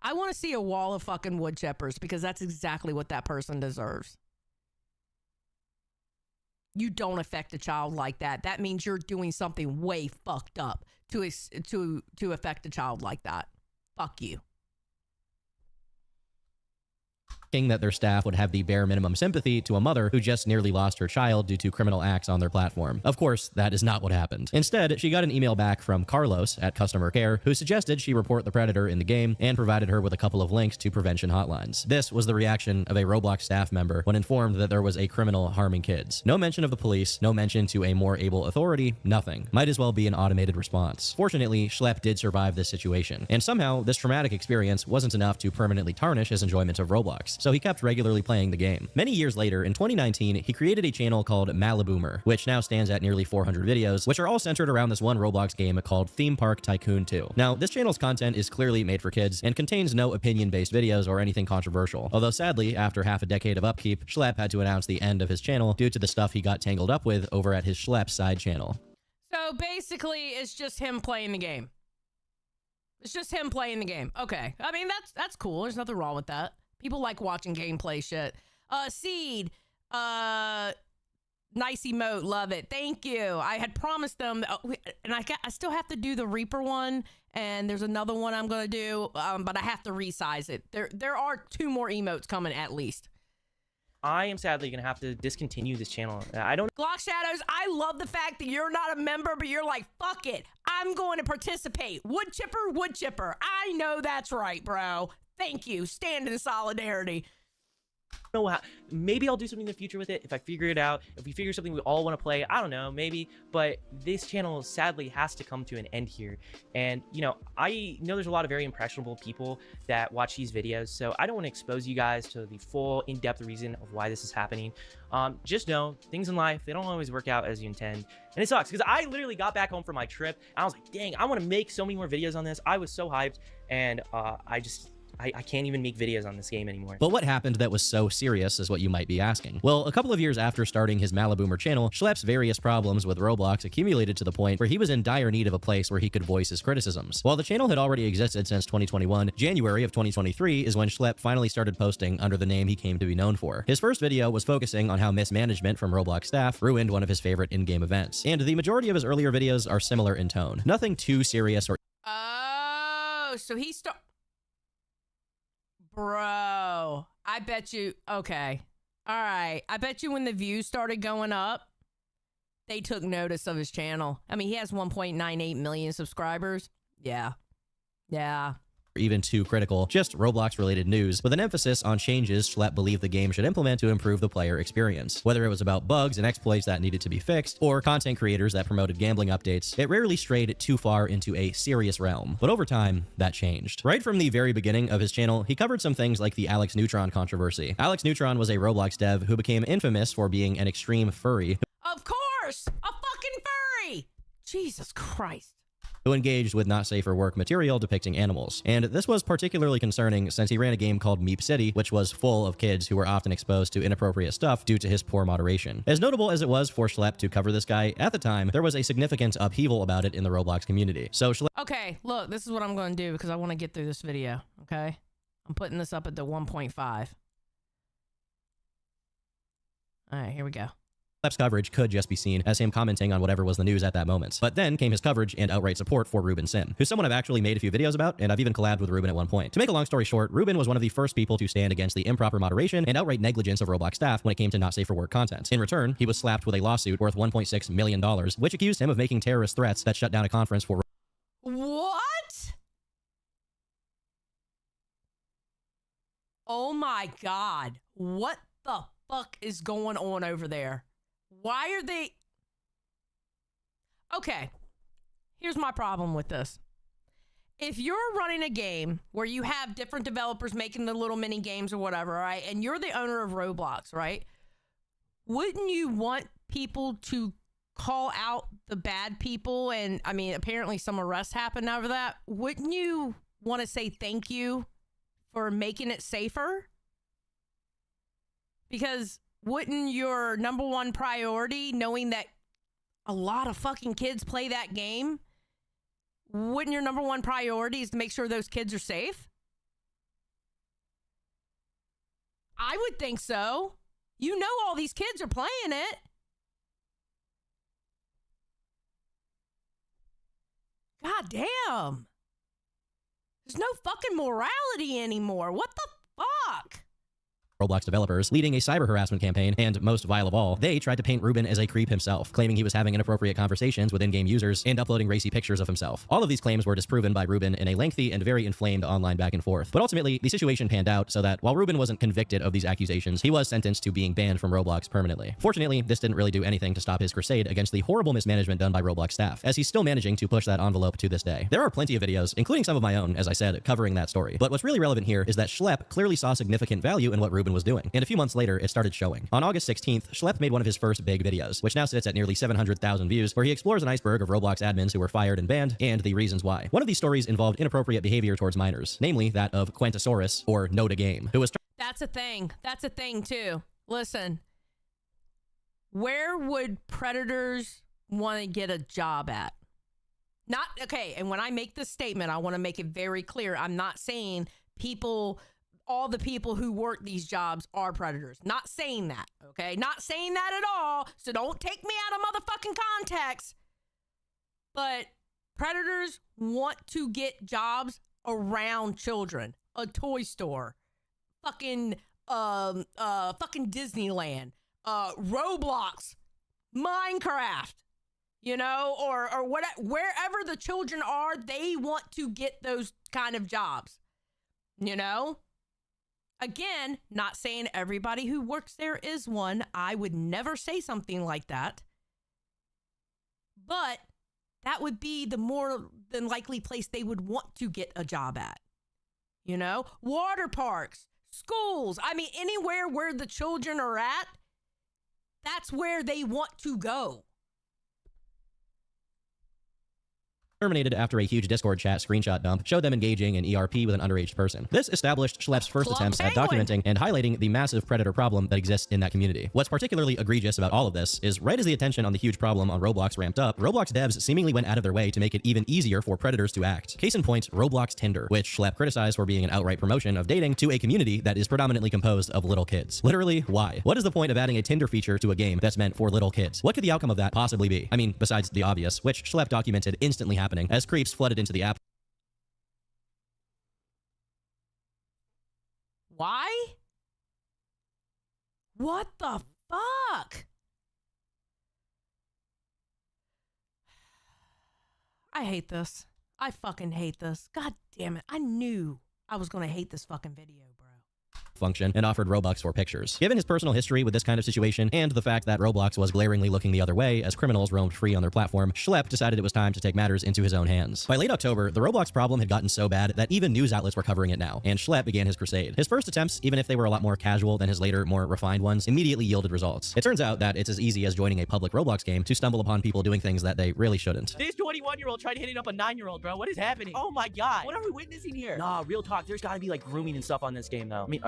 I want to see a wall of fucking wood chippers because that's exactly what that person deserves. You don't affect a child like that. That means you're doing something way fucked up to affect a child like that. Fuck you. That their staff would have the bare minimum sympathy to a mother who just nearly lost her child due to criminal acts on their platform. Of course, that is not what happened. Instead, she got an email back from Carlos at customer care, who suggested she report the predator in the game and provided her with a couple of links to prevention hotlines. This was the reaction of a Roblox staff member when informed that there was a criminal harming kids. No mention of the police, no mention to a more able authority, nothing. Might as well be an automated response. Fortunately, Schlepp did survive this situation, and somehow this traumatic experience wasn't enough to permanently tarnish his enjoyment of Roblox, so he kept regularly playing the game. Many years later, in 2019, he created a channel called Maliboomer, which now stands at nearly 400 videos, which are all centered around this one Roblox game called Theme Park Tycoon 2. Now, this channel's content is clearly made for kids and contains no opinion-based videos or anything controversial. Although sadly, after half a decade of upkeep, Schlepp had to announce the end of his channel due to the stuff he got tangled up with over at his Schlepp side channel. So basically, it's just him playing the game. It's just him playing the game. Okay. I mean, that's cool. There's nothing wrong with that. People like watching gameplay shit. Seed, nice emote, love it. Thank you. I had promised them, and I still have to do the Reaper one, and there's another one I'm gonna do, but I have to resize it. There are 2 more emotes coming at least. I am sadly gonna have to discontinue this channel. I don't. Glock Shadows, I love the fact that you're not a member, but you're like, fuck it, I'm going to participate. Wood chipper, wood chipper. I know that's right, bro. Thank you. Stand in solidarity. Know how, maybe I'll do something in the future with it if I figure it out. If we figure something we all want to play, I don't know, maybe. But this channel sadly has to come to an end here. And you know, I know there's a lot of very impressionable people that watch these videos, so I don't want to expose you guys to the full in-depth reason of why this is happening. Just know things in life, they don't always work out as you intend, and it sucks because I literally got back home from my trip and I was like, dang, I want to make so many more videos on this. I was so hyped, and I can't even make videos on this game anymore. But what happened that was so serious is what you might be asking. Well, a couple of years after starting his Malaboomer channel, Schlepp's various problems with Roblox accumulated to the point where he was in dire need of a place where he could voice his criticisms. While the channel had already existed since 2021, January of 2023 is when Schlepp finally started posting under the name he came to be known for. His first video was focusing on how mismanagement from Roblox staff ruined one of his favorite in-game events, and the majority of his earlier videos are similar in tone. Nothing too serious or— Oh, so he Bro, I bet you, okay. All right. I bet you when the views started going up, they took notice of his channel. I mean, he has 1.98 million subscribers. Yeah. Yeah. even too critical, just Roblox-related news, with an emphasis on changes Schlepp believed the game should implement to improve the player experience. Whether it was about bugs and exploits that needed to be fixed, or content creators that promoted gambling updates, it rarely strayed too far into a serious realm. But over time, that changed. Right from the very beginning of his channel, he covered some things like the Alex Neutron controversy. Alex Neutron was a Roblox dev who became infamous for being an extreme furry. Of course! A fucking furry! Jesus Christ. Who engaged with not safe for work material depicting animals. And this was particularly concerning since he ran a game called Meep City, which was full of kids who were often exposed to inappropriate stuff due to his poor moderation. As notable as it was for Schlepp to cover this guy, at the time, there was a significant upheaval about it in the Roblox community. So Schlepp— Okay, look, this is what I'm going to do because I want to get through this video, okay? I'm putting this up at the 1.5. All right, here we go. Schlepp's coverage could just be seen as him commenting on whatever was the news at that moment. But then came his coverage and outright support for Ruben Sim, who's someone I've actually made a few videos about, and I've even collabed with Ruben at one point. To make a long story short, Ruben was one of the first people to stand against the improper moderation and outright negligence of Roblox staff when it came to not safe for work content. In return, he was slapped with a lawsuit worth $1.6 million, which accused him of making terrorist threats that shut down a conference for— What? Oh my God. What the fuck is going on over there? Why are they... Okay, here's my problem with this. If you're running a game where you have different developers making the little mini games or whatever, right, and you're the owner of Roblox, right, wouldn't you want people to call out the bad people? And I mean, apparently some arrests happened over that. Wouldn't you want to say thank you for making it safer? Because wouldn't your number one priority, knowing that a lot of fucking kids play that game, wouldn't your number one priority is to make sure those kids are safe? I would think so. You know all these kids are playing it. God damn. There's no fucking morality anymore. What the fuck? Roblox developers leading a cyber harassment campaign, and most vile of all, they tried to paint Ruben as a creep himself, claiming he was having inappropriate conversations with in-game users and uploading racy pictures of himself. All of these claims were disproven by Ruben in a lengthy and very inflamed online back and forth. But ultimately, the situation panned out so that while Ruben wasn't convicted of these accusations, he was sentenced to being banned from Roblox permanently. Fortunately, this didn't really do anything to stop his crusade against the horrible mismanagement done by Roblox staff, as he's still managing to push that envelope to this day. There are plenty of videos, including some of my own, as I said, covering that story. But what's really relevant here is that Schlepp clearly saw significant value in what Ruben was doing, and a few months later, it started showing. On August 16th, Schlepp made one of his first big videos, which now sits at nearly 700,000 views, where he explores an iceberg of Roblox admins who were fired and banned, and the reasons why. One of these stories involved inappropriate behavior towards minors, namely that of Quantasaurus, or No to Game, who was— That's a thing. That's a thing, too. Listen, where would predators want to get a job at? Not, okay, and when I make this statement, I want to make it very clear. I'm not saying people all the people who work these jobs are predators. Not saying that, okay? Not saying that at all. So don't take me out of motherfucking context. But predators want to get jobs around children. A toy store. Fucking Disneyland. Roblox. Minecraft. You know, or wherever the children are, they want to get those kind of jobs. You know? Again, not saying everybody who works there is one. I would never say something like that. But that would be the more than likely place they would want to get a job at. You know? Water parks, schools. I mean, anywhere where the children are at, that's where they want to go. Terminated after a huge Discord chat screenshot dump showed them engaging in ERP with an underage person. This established Schlepp's first attempts at documenting and highlighting the massive predator problem that exists in that community. What's particularly egregious about all of this is right as the attention on the huge problem on Roblox ramped up, Roblox devs seemingly went out of their way to make it even easier for predators to act. Case in point, Roblox Tinder, which Schlepp criticized for being an outright promotion of dating to a community that is predominantly composed of little kids. Literally, why? What is the point of adding a Tinder feature to a game that's meant for little kids? What could the outcome of that possibly be? I mean, besides the obvious, which Schlepp documented instantly happening as creeps flooded into the app. Why? What the fuck? I hate this. I fucking hate this. God damn it. I knew I was gonna hate this fucking video, bro. Function and offered Robux for pictures. Given his personal history with this kind of situation and the fact that Roblox was glaringly looking the other way as criminals roamed free on their platform, Schlepp decided it was time to take matters into his own hands. By late October, the Roblox problem had gotten so bad that even news outlets were covering it now, and Schlepp began his crusade. His first attempts, even if they were a lot more casual than his later, more refined ones, immediately yielded results. It turns out that it's as easy as joining a public Roblox game to stumble upon people doing things that they really shouldn't. This 21-year-old tried hitting up a 9-year-old, bro. What is happening? Oh my god. What are we witnessing here? Nah, real talk. There's gotta be like grooming and stuff on this game, though. I mean,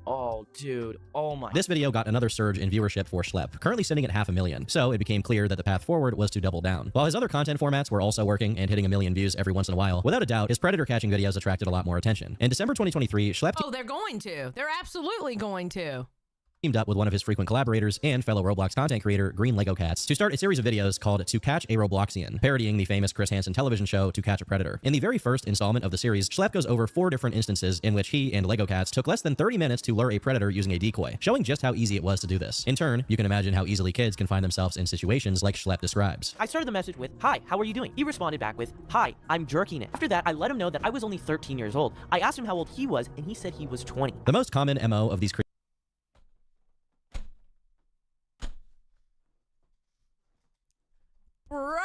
oh, dude. Oh my. This video got another surge in viewership for Schlepp, currently sitting at 500,000, so it became clear that the path forward was to double down. While his other content formats were also working and hitting 1 million views every once in a while, without a doubt, his predator catching videos attracted a lot more attention. In December 2023, Schlepp They're going to. They're absolutely going to. Teamed up with one of his frequent collaborators and fellow Roblox content creator Green Lego Cats to start a series of videos called To Catch a Robloxian, parodying the famous Chris Hansen television show To Catch a Predator. In the very first installment of the series, Schlepp goes over 4 different instances in which he and Lego Cats took less than 30 minutes to lure a predator using a decoy, showing just how easy it was to do this. In turn, you can imagine how easily kids can find themselves in situations like Schlepp describes. I started the message with, "Hi, how are you doing?" He responded back with, "Hi, I'm jerking it." After that, I let him know that I was only 13 years old. I asked him how old he was, and he said he was 20. The most common MO of these Bro!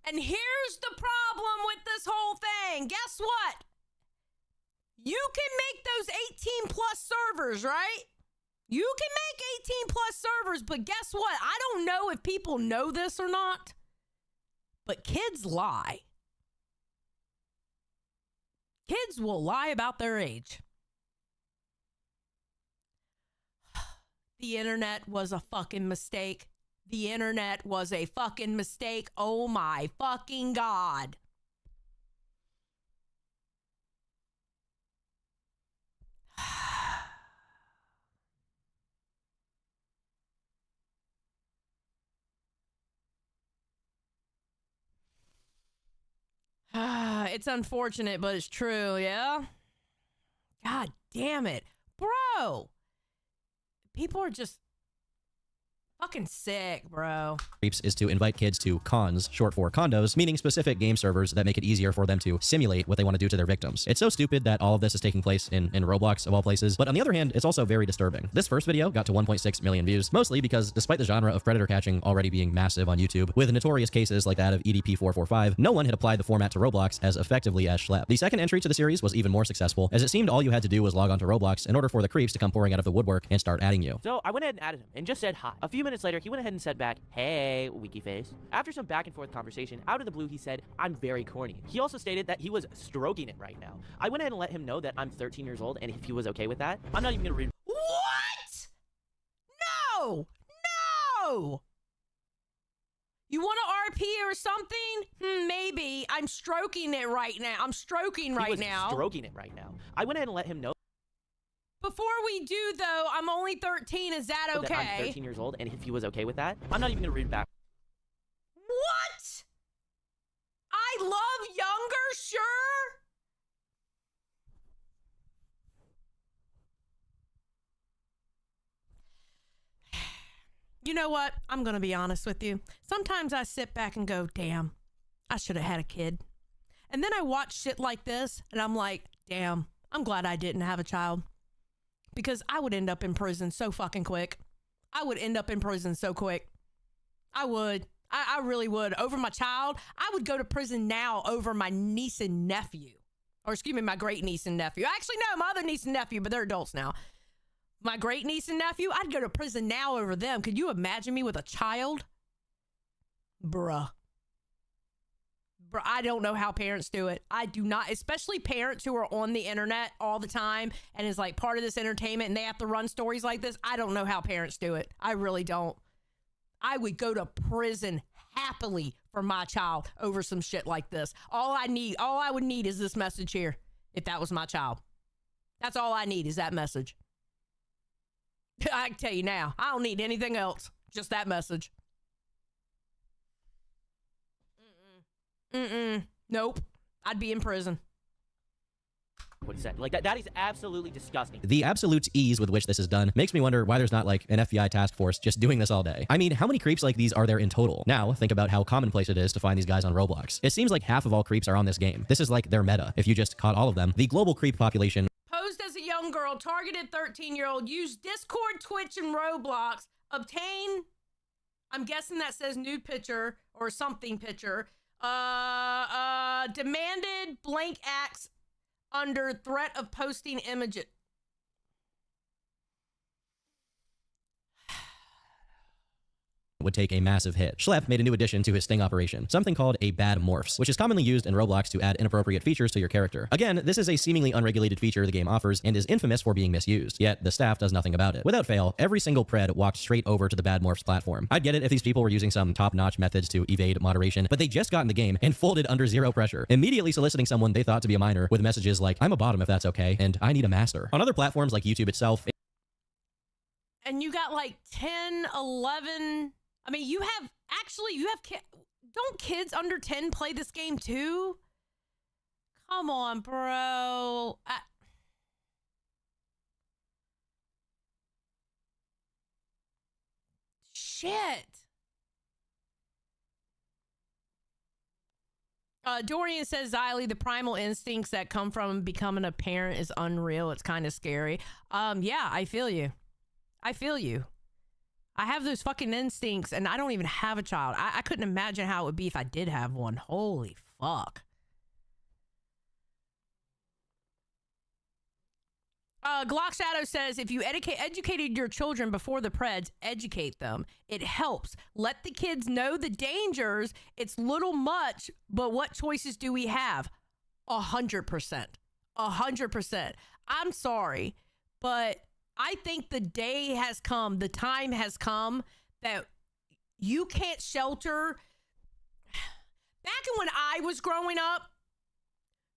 And here's the problem with this whole thing. Guess what? You can make those 18 plus servers, right? You can make 18 plus servers, but guess what? I don't know if people know this or not, but kids lie. Kids will lie about their age. The internet was a fucking mistake. The internet was a fucking mistake. Oh my fucking God. It's unfortunate, but it's true, yeah? God damn it. Bro. People are just fucking sick, bro. Is to invite kids to cons, short for condos, meaning specific game servers that make it easier for them to simulate what they want to do to their victims. It's so stupid that all of this is taking place in Roblox, of all places, but on the other hand, it's also very disturbing. This first video got to 1.6 million views, mostly because despite the genre of predator catching already being massive on YouTube, with notorious cases like that of EDP445, no one had applied the format to Roblox as effectively as Schlepp. The second entry to the series was even more successful, as it seemed all you had to do was log on to Roblox in order for the creeps to come pouring out of the woodwork and start adding you. So I went ahead and added him and just said hi. A few minutes later, he went ahead and said back, "Hey, wiki face." After some back and forth conversation, out of the blue, he said, "I'm very corny." He also stated that he was stroking it right now. I went ahead and let him know that I'm 13 years old, and if he was okay with that, I'm not even gonna read. What? No! No! You want to RP or something? Maybe. I'm stroking it right now. I'm stroking right now. Stroking it right now. I went ahead and let him know. Before we do, though, I'm only 13. Is that okay? That I'm 13 years old, and if he was okay with that, I'm not even going to read it back. What? I love younger, sure. You know what? I'm going to be honest with you. Sometimes I sit back and go, damn, I should have had a kid. And then I watch shit like this, and I'm like, damn, I'm glad I didn't have a child. Because I would end up in prison so fucking quick. I would end up in prison so quick. I would. I really would. Over my child, I would go to prison now over my niece and nephew. Or excuse me, my great niece and nephew. Actually, no, my other niece and nephew, but they're adults now. My great niece and nephew, I'd go to prison now over them. Could you imagine me with a child? Bruh, I don't know how parents do it. I do not, especially parents who are on the internet all the time and is like part of this entertainment and they have to run stories like this. I don't know how parents do it. I really don't. I would go to prison happily for my child over some shit like this. All I would need is this message here if that was my child. That's all I need is that message. I can tell you now, I don't need anything else. Just that message. Nope. I'd be in prison. What he said. Like, that is absolutely disgusting. The absolute ease with which this is done makes me wonder why there's not like an FBI task force just doing this all day. I mean, how many creeps like these are there in total? Now, think about how commonplace it is to find these guys on Roblox. It seems like half of all creeps are on this game. This is like their meta. If you just caught all of them, the global creep population. Posed as a young girl, targeted 13-year-old, used Discord, Twitch, and Roblox, obtain, I'm guessing that says nude picture or something picture, demanded blank acts under threat of posting images. Would take a massive hit. Schlepp made a new addition to his sting operation, something called a bad morphs, which is commonly used in Roblox to add inappropriate features to your character. Again, this is a seemingly unregulated feature the game offers and is infamous for being misused, yet the staff does nothing about it. Without fail, every single pred walked straight over to the bad morphs platform. I'd get it if these people were using some top-notch methods to evade moderation, but they just got in the game and folded under zero pressure, immediately soliciting someone they thought to be a minor with messages like, I'm a bottom if that's okay, and I need a master. On other platforms like YouTube itself, and you got like 10, 11... I mean, you have don't kids under 10 play this game too? Come on, bro. Shit. Dorian says, Xylee, the primal instincts that come from becoming a parent is unreal. It's kind of scary. Yeah, I feel you. I feel you. I have those fucking instincts and I don't even have a child. I couldn't imagine how it would be if I did have one. Holy fuck. Glock Shadow says, if you educated your children before the preds, educate them. It helps. Let the kids know the dangers. It's little much, but what choices do we have? 100%. 100%. I'm sorry, but I think the day has come, the time has come that you can't shelter. Back when I was growing up,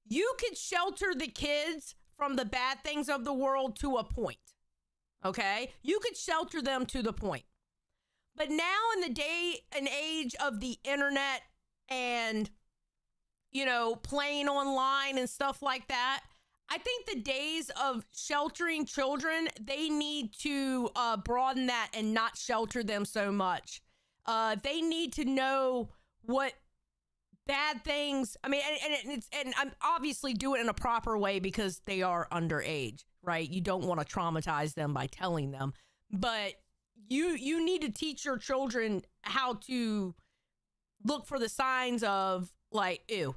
you could shelter the kids from the bad things of the world to a point. Okay? You could shelter them to the point. But now in the day and age of the internet and, you know, playing online and stuff like that, I think the days of sheltering children, they need to broaden that and not shelter them so much. They need to know what bad things. I mean, and I'm obviously do it in a proper way because they are underage, right? You don't want to traumatize them by telling them, but you need to teach your children how to look for the signs of like, ew,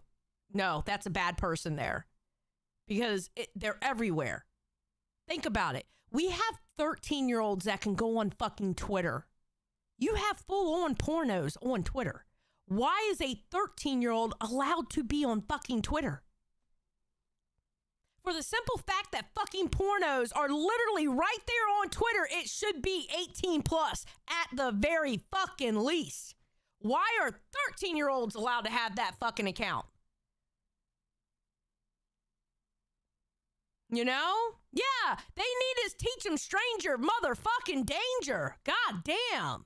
no, that's a bad person there. Because they're everywhere. Think about it. We have 13-year-olds that can go on fucking Twitter. You have full-on pornos on Twitter. Why is a 13-year-old allowed to be on fucking Twitter? For the simple fact that fucking pornos are literally right there on Twitter, it should be 18 plus at the very fucking least. Why are 13-year-olds allowed to have that fucking account? You know? Yeah, they need to teach them stranger motherfucking danger. God damn.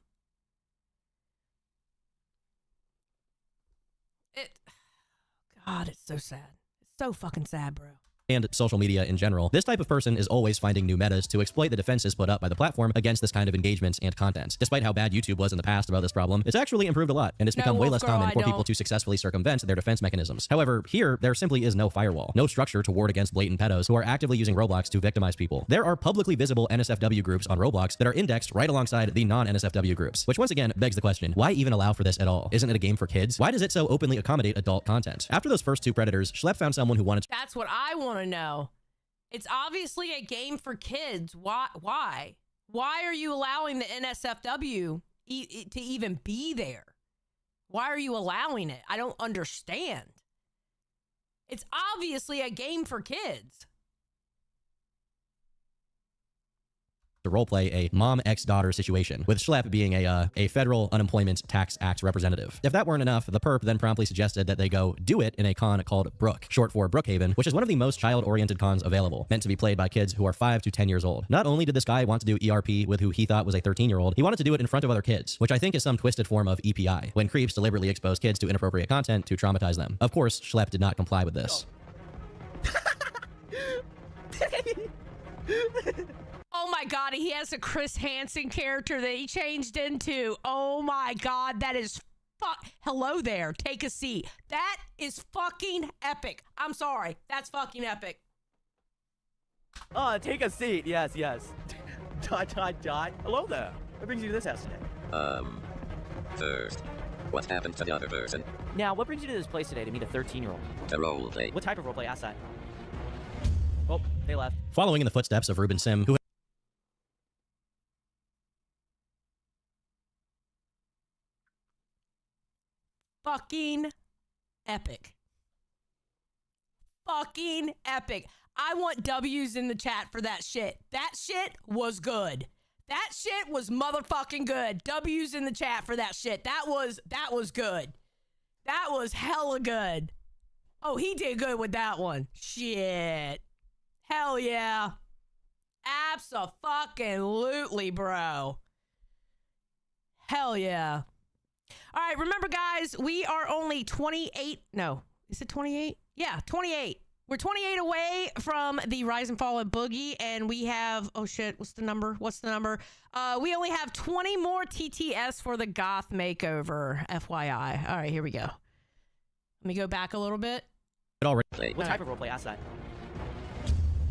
God, it's so sad. It's so fucking sad, bro. And social media in general, this type of person is always finding new metas to exploit the defenses put up by the platform against this kind of engagement and content. Despite how bad YouTube was in the past about this problem, it's actually improved a lot, and it's become way less common for people to successfully circumvent their defense mechanisms. However, here, there simply is no firewall, no structure to ward against blatant pedos who are actively using Roblox to victimize people. There are publicly visible NSFW groups on Roblox that are indexed right alongside the non-NSFW groups, which once again begs the question, why even allow for this at all? Isn't it a game for kids? Why does it so openly accommodate adult content? After those first two predators, Schlepp found someone who wanted to— That's what I want to know. It's obviously a game for kids. Why? Why are you allowing the NSFW to even be there? Why are you allowing it? I don't understand. It's obviously a game for kids. to roleplay a mom ex-daughter situation, with Schlepp being a federal unemployment tax act representative. If that weren't enough, the perp then promptly suggested that they go do it in a con called Brook, short for Brookhaven, which is one of the most child-oriented cons available, meant to be played by kids who are 5 to 10 years old. Not only did this guy want to do ERP with who he thought was a 13-year-old, he wanted to do it in front of other kids, which I think is some twisted form of EPI, when creeps deliberately expose kids to inappropriate content to traumatize them. Of course, Schlepp did not comply with this. Oh my God, he has a Chris Hansen character that he changed into. Oh my God, that is hello there, take a seat. That is fucking epic. I'm sorry, that's fucking epic. Take a seat. Yes, yes. ... Hello there. What brings you to this house today? First, what happened to the other person? Now, what brings you to this place today to meet a 13-year-old? The roleplay. What type of roleplay? Ask that. Oh, they left. Following in the footsteps of Ruben Sim, who Fucking epic. Fucking epic. I want W's in the chat for that shit. That shit was good. That shit was motherfucking good. W's in the chat for that shit. That was good. That was hella good. Oh, he did good with that one. Shit. Hell yeah. Abso-fucking-lutely, bro. Hell yeah. All right, remember, guys, we are only 28. No, is it 28? Yeah, 28. We're 28 away from the Rise and Fall of Boogie, and we have, oh shit, what's the number? We only have 20 more TTS for the Goth Makeover, FYI. All right, here we go. Let me go back a little bit. What type of roleplay? Ask that.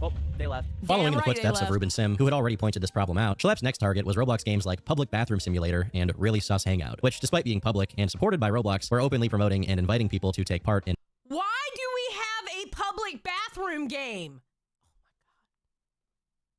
Oh, they left. Following in the footsteps of Ruben Sim, who had already pointed this problem out, Schlepp's next target was Roblox games like Public Bathroom Simulator and Really Sus Hangout, which, despite being public and supported by Roblox, were openly promoting and inviting people to take part in. Why do we have a public bathroom game?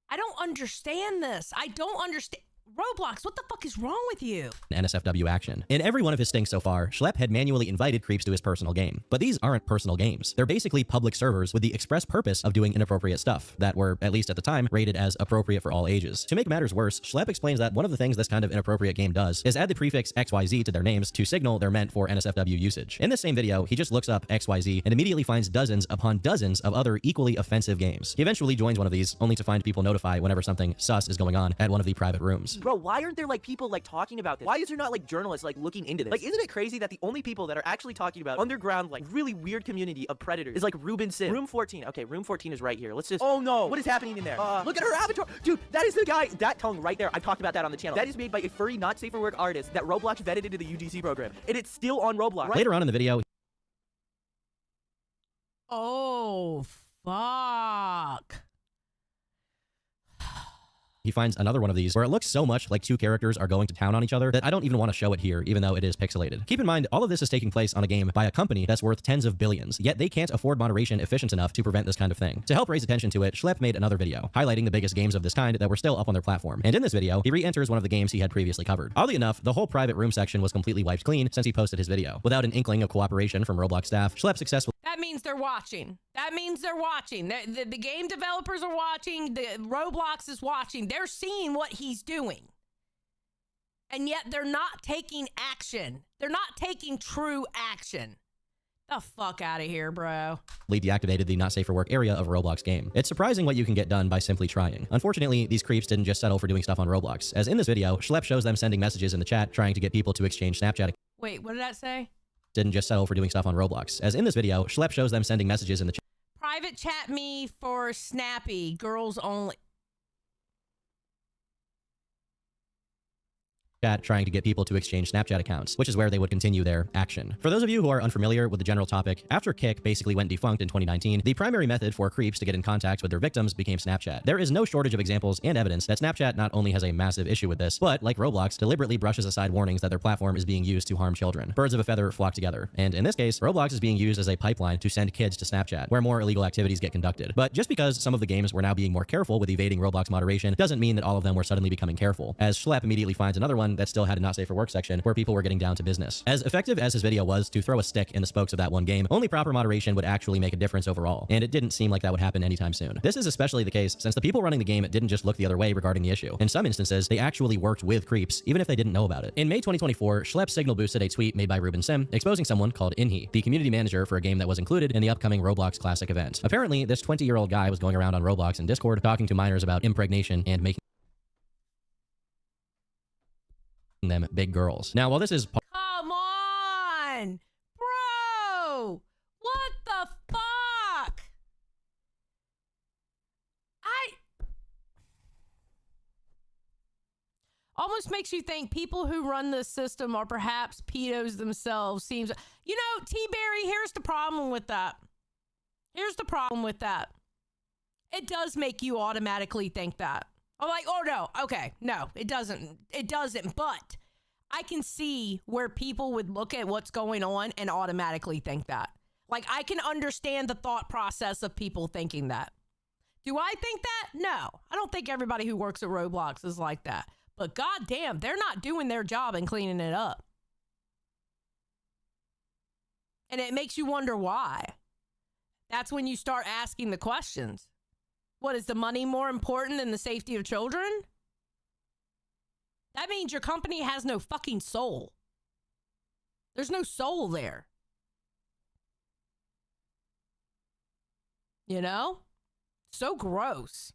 I don't understand this. I don't understand. Roblox, what the fuck is wrong with you? NSFW action. In every one of his stings so far, Schlepp had manually invited creeps to his personal game. But these aren't personal games. They're basically public servers with the express purpose of doing inappropriate stuff that were, at least at the time, rated as appropriate for all ages. To make matters worse, Schlepp explains that one of the things this kind of inappropriate game does is add the prefix XYZ to their names to signal they're meant for NSFW usage. In this same video, he just looks up XYZ and immediately finds dozens upon dozens of other equally offensive games. He eventually joins one of these, only to find people notify whenever something sus is going on at one of the private rooms. Bro, why aren't there like people like talking about this? Why is there not like journalists like looking into this? Like, isn't it crazy that the only people that are actually talking about underground like really weird community of predators is like Ruben Sim? Room 14. Okay, room 14 is right here. Let's just— oh no, what is happening in there? Look at her avatar. Dude, that is the guy. That tongue right there. I've talked about that on the channel. That is made by a furry, not safe for work artist that Roblox vetted into the UGC program. And it's still on Roblox. Right? Later on in the video, oh, fuck. he finds another one of these where it looks so much like two characters are going to town on each other that I don't even want to show it here, even though it is pixelated. Keep in mind, all of this is taking place on a game by a company that's worth tens of billions, yet they can't afford moderation efficient enough to prevent this kind of thing. To help raise attention to it, Schlepp made another video, highlighting the biggest games of this kind that were still up on their platform. And in this video, he re-enters one of the games he had previously covered. Oddly enough, the whole private room section was completely wiped clean since he posted his video. Without an inkling of cooperation from Roblox staff, Schlepp successfully— That means they're watching. That means they're watching. The game developers are watching. The Roblox is watching. They're seeing what he's doing. And yet they're not taking action. They're not taking true action. The fuck out of here, bro. Deactivated the not safe for work area of a Roblox game. It's surprising what you can get done by simply trying. Unfortunately, these creeps didn't just settle for doing stuff on Roblox, as in this video, Schlepp shows them sending messages in the chat trying to get people to exchange Snapchat. Wait, what did that say? Didn't just settle for doing stuff on Roblox, as in this video, Schlepp shows them sending messages in the chat. Private chat me for Snappy, girls only. Trying to get people to exchange Snapchat accounts, which is where they would continue their action. For those of you who are unfamiliar with the general topic, after Kik basically went defunct in 2019, the primary method for creeps to get in contact with their victims became Snapchat. There is no shortage of examples and evidence that Snapchat not only has a massive issue with this, but like Roblox, deliberately brushes aside warnings that their platform is being used to harm children. Birds of a feather flock together. And in this case, Roblox is being used as a pipeline to send kids to Snapchat, where more illegal activities get conducted. But just because some of the games were now being more careful with evading Roblox moderation doesn't mean that all of them were suddenly becoming careful, as Schlepp immediately finds another one that still had a not safe for work section where people were getting down to business. As effective as his video was to throw a stick in the spokes of that one game, only proper moderation would actually make a difference overall, and it didn't seem like that would happen anytime soon. This is especially the case since the people running the game didn't just look the other way regarding the issue. In some instances, they actually worked with creeps, even if they didn't know about it. In May 2024, Schlepp signal boosted a tweet made by Ruben Sim, exposing someone called Inhi, the community manager for a game that was included in the upcoming Roblox Classic event. Apparently, this 20-year-old guy was going around on Roblox and Discord talking to minors about impregnation and making them big girls. Now, while this is Come on, bro. What the fuck? Almost makes you think people who run this system are perhaps pedos themselves. Seems, you know, T-Berry, here's the problem with that. Here's the problem with that. It does make you automatically think that. I'm like, oh no, okay, no, it doesn't. It doesn't, but I can see where people would look at what's going on and automatically think that. Like, I can understand the thought process of people thinking that. Do I think that? No, I don't think everybody who works at Roblox is like that. But goddamn, they're not doing their job and cleaning it up. And it makes you wonder why. That's when you start asking the questions. What, is the money more important than the safety of children? That means your company has no fucking soul. There's no soul there. You know? So gross.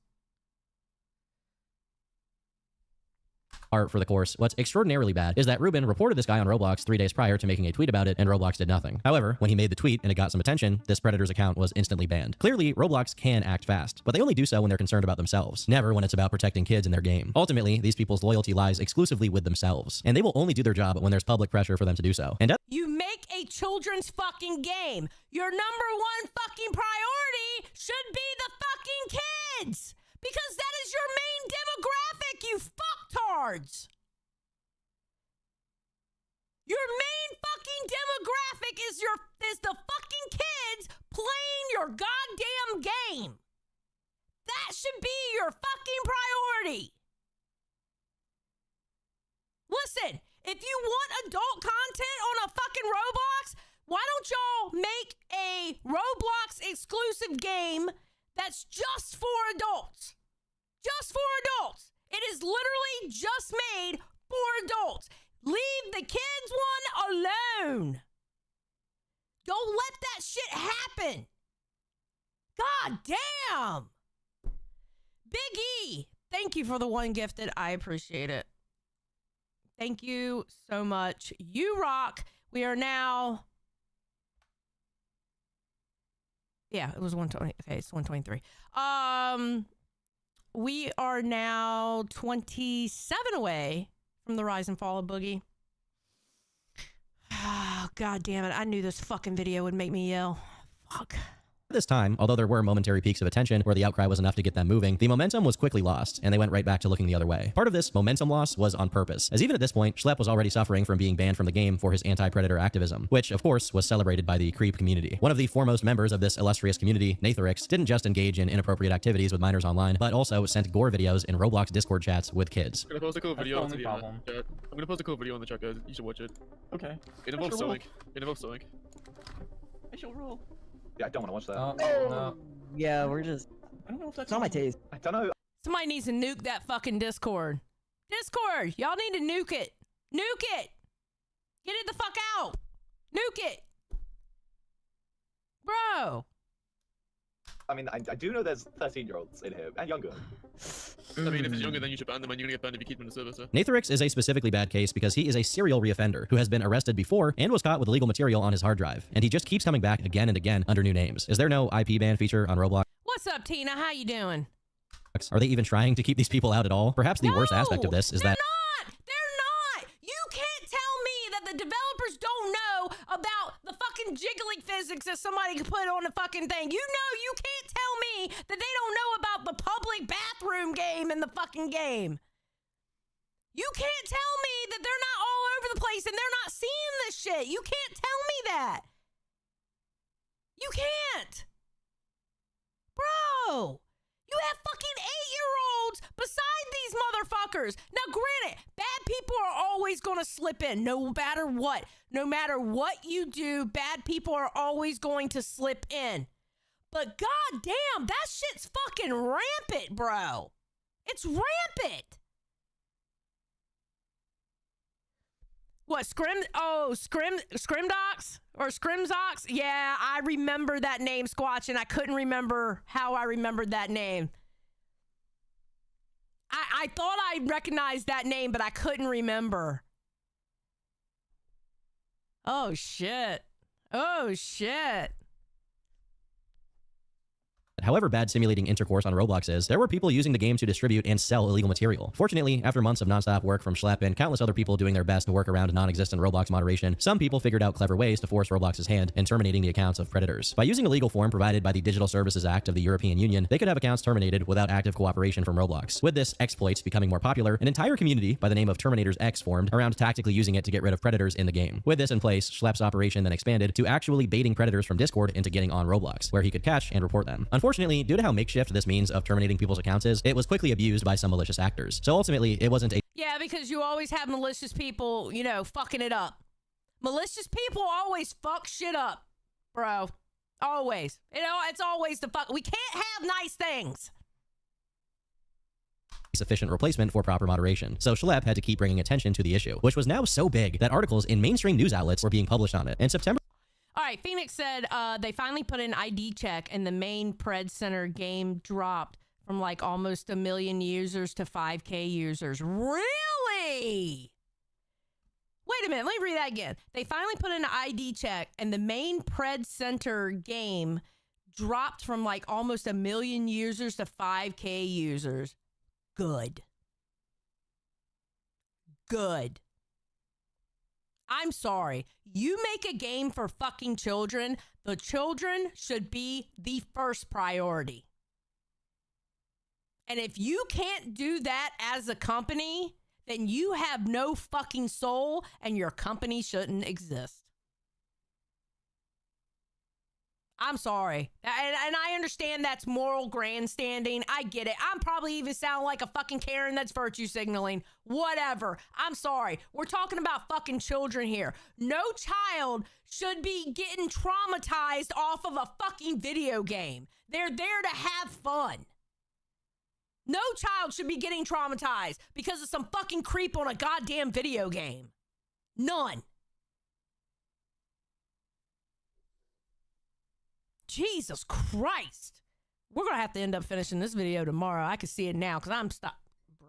art for the course. What's extraordinarily bad is that Ruben reported this guy on Roblox 3 days prior to making a tweet about it, and Roblox did nothing. However, when he made the tweet and it got some attention, this predator's account was instantly banned. Clearly, Roblox can act fast, but they only do so when they're concerned about themselves, never when it's about protecting kids in their game. Ultimately, these people's loyalty lies exclusively with themselves, and they will only do their job when there's public pressure for them to do so. And you make a children's fucking game. Your number one fucking priority should be the fucking kids, because that is your main demographic, you fucktards. Your main fucking demographic is the fucking kids playing your goddamn game. That should be your fucking priority. Listen, if you want adult content on a fucking Roblox, why don't y'all make a Roblox exclusive game that's just for adults? Just for adults. It is literally just made for adults. Leave the kids one alone. Don't let that shit happen. God damn. Big E, thank you for the one gifted. I appreciate it. Thank you so much. You rock. We are now... Yeah, it was 120. Okay, it's 123. We are now 27 away from the rise and fall of Boogie. Oh, God damn it. I knew this fucking video would make me yell. Fuck. This time, although there were momentary peaks of attention where the outcry was enough to get them moving, the momentum was quickly lost, and they went right back to looking the other way. Part of this momentum loss was on purpose, as even at this point, Schlepp was already suffering from being banned from the game for his anti-predator activism, which, of course, was celebrated by the creep community. One of the foremost members of this illustrious community, Natharix, didn't just engage in inappropriate activities with minors online, but also sent gore videos in Roblox Discord chats with kids. I'm gonna post a cool video in the chat. I'm gonna post a cool video in the chat, guys. You should watch it. Okay. It involves sewing. It involves sewing. I shall roll. Yeah, I don't want to watch that. No. Yeah, we're just... I don't know if that's... It's not my taste. I don't know. Somebody needs to nuke that fucking Discord. Discord, y'all need to nuke it. Nuke it. Get it the fuck out. Nuke it. Bro. I mean, I do know there's 13-year-olds in here, and younger. I mean, if it's younger, then you should ban them, and you're gonna get banned if you keep them in the server, so. Nathrix is a specifically bad case because he is a serial reoffender who has been arrested before and was caught with illegal material on his hard drive, and he just keeps coming back again and again under new names. Is there no IP ban feature on Roblox? What's up, Tina? How you doing? Are they even trying to keep these people out at all? Perhaps the worst aspect of this is that They're not. You can't tell me that the developers don't know about the fucking jiggling physics that somebody could put on the fucking thing. You can't tell me that they don't know about the public bathroom game in the fucking game. You can't tell me that they're not all over the place and they're not seeing this shit. You can't tell me that. You can't. Bro. You have fucking 8-year-olds beside these motherfuckers. Now, granted, bad people are always going to slip in, no matter what. No matter what you do, bad people are always going to slip in. But goddamn, that shit's fucking rampant, bro. It's rampant. What, Scrimdox? Or Scrimzox? Yeah, I remember that name, Squatch, and I couldn't remember how I remembered that name. I thought I recognized that name, but I couldn't remember. Oh, shit. Oh, shit. However bad simulating intercourse on Roblox is, there were people using the game to distribute and sell illegal material. Fortunately, after months of nonstop work from Schlepp and countless other people doing their best to work around non-existent Roblox moderation, some people figured out clever ways to force Roblox's hand in terminating the accounts of predators. By using a legal form provided by the Digital Services Act of the European Union, they could have accounts terminated without active cooperation from Roblox. With this exploit becoming more popular, an entire community by the name of Terminators X formed around tactically using it to get rid of predators in the game. With this in place, Schlepp's operation then expanded to actually baiting predators from Discord into getting on Roblox, where he could catch and report them. Unfortunately, due to how makeshift this means of terminating people's accounts is, it was quickly abused by some malicious actors. So ultimately, it wasn't a— Yeah, because you always have malicious people, you know, fucking it up. Malicious people always fuck shit up, bro. Always. You know, it's always the fuck. We can't have nice things. Sufficient replacement for proper moderation. So Schlepp had to keep bringing attention to the issue, which was now so big that articles in mainstream news outlets were being published on it. In September— All right, Phoenix said they finally put an ID check and the main Pred Center game dropped from like almost 1 million users to 5K users. Really? Wait a minute, let me read that again. They finally put in an ID check and the main Pred Center game dropped from like almost 1 million users to 5K users. Good. Good. I'm sorry. You make a game for fucking children. The children should be the first priority. And if you can't do that as a company, then you have no fucking soul and your company shouldn't exist. I'm sorry. And I understand that's moral grandstanding. I get it. I'm probably even sound like a fucking Karen that's virtue signaling. Whatever. I'm sorry. We're talking about fucking children here. No child should be getting traumatized off of a fucking video game. They're there to have fun. No child should be getting traumatized because of some fucking creep on a goddamn video game. None. Jesus Christ. We're going to have to end up finishing this video tomorrow. I can see it now because I'm stuck. Bro,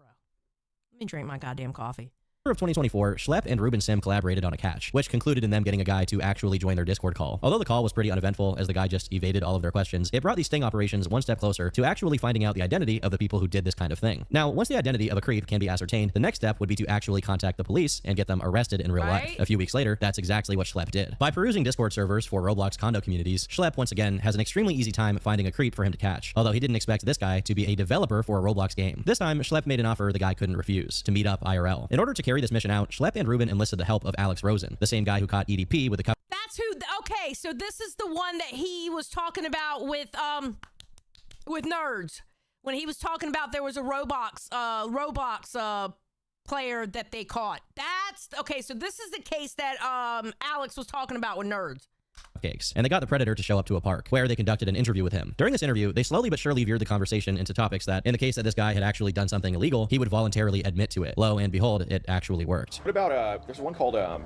let me drink my goddamn coffee. Of 2024, Schlepp and Ruben Sim collaborated on a catch, which concluded in them getting a guy to actually join their Discord call. Although the call was pretty uneventful as the guy just evaded all of their questions, it brought these sting operations one step closer to actually finding out the identity of the people who did this kind of thing. Now, once the identity of a creep can be ascertained, the next step would be to actually contact the police and get them arrested in real life. A few weeks later, that's exactly what Schlepp did. By perusing Discord servers for Roblox condo communities, Schlepp once again has an extremely easy time finding a creep for him to catch, although he didn't expect this guy to be a developer for a Roblox game. This time, Schlepp made an offer the guy couldn't refuse, to meet up IRL. In order to carry this mission out, Schlepp and Ruben enlisted the help of Alex Rosen, the same guy who caught EDP with the That's who. Okay, so this is the one that he was talking about with nerds when he was talking about there was a Roblox player that they caught. That's okay. So this is the case that Alex was talking about with nerds. cupcakes, and they got the predator to show up to a park, where they conducted an interview with him. During this interview, they slowly but surely veered the conversation into topics that, in the case that this guy had actually done something illegal, he would voluntarily admit to it. Lo and behold, it actually worked. What about, there's one called, God,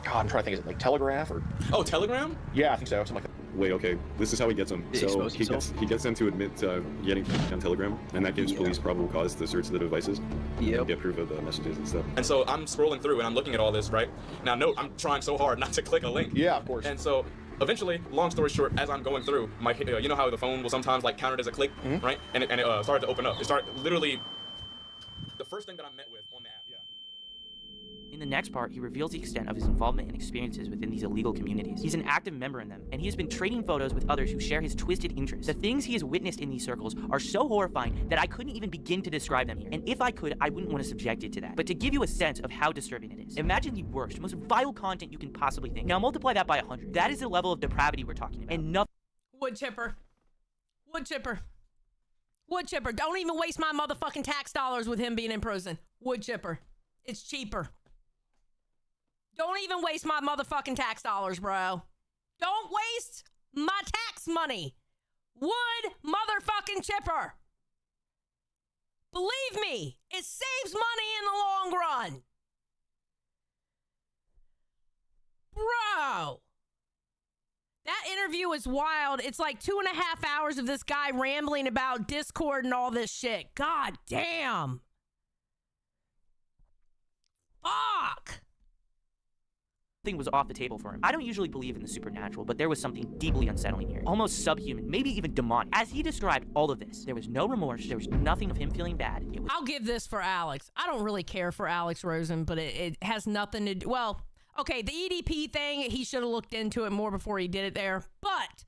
I'm trying to think, is it like Telegraph or? Oh, Telegram? Yeah, I think so, something like that. Wait, okay, this is how he gets them. So he gets them to admit getting on Telegram, and that gives police probable cause to search the devices. Yep. Get proof of the messages and stuff. And so I'm scrolling through and I'm looking at all this, right? Now note, I'm trying so hard not to click a link. Yeah, of course. And so eventually, long story short, as I'm going through, my you know how the phone will sometimes like count it as a click, right? And it started to open up. It started literally the first thing that I met with on the app. Yeah. In the next part, he reveals the extent of his involvement and experiences within these illegal communities. He's an active member in them, and he has been trading photos with others who share his twisted interests. The things he has witnessed in these circles are so horrifying that I couldn't even begin to describe them here. And if I could, I wouldn't want to subject it to that. But to give you a sense of how disturbing it is, imagine the worst, most vile content you can possibly think. Now multiply that by 100. That is the level of depravity we're talking about. And nothing. Wood chipper. Wood chipper. Wood chipper. Don't even waste my motherfucking tax dollars with him being in prison. Wood chipper. It's cheaper. Don't even waste my motherfucking tax dollars, bro. Don't waste my tax money. Wood motherfucking chipper. Believe me, it saves money in the long run. Bro. That interview was wild. It's like 2.5 hours of this guy rambling about Discord and all this shit. God damn. Fuck. Thing was off the table for him. I don't usually believe in the supernatural, but there was something deeply unsettling here. Almost subhuman, maybe even demonic. As he described all of this, there was no remorse, there was nothing of him feeling bad. I'll give this for Alex. I don't really care for Alex Rosen, but it has nothing to do... Well, okay, the EDP thing, he should have looked into it more before he did it there. But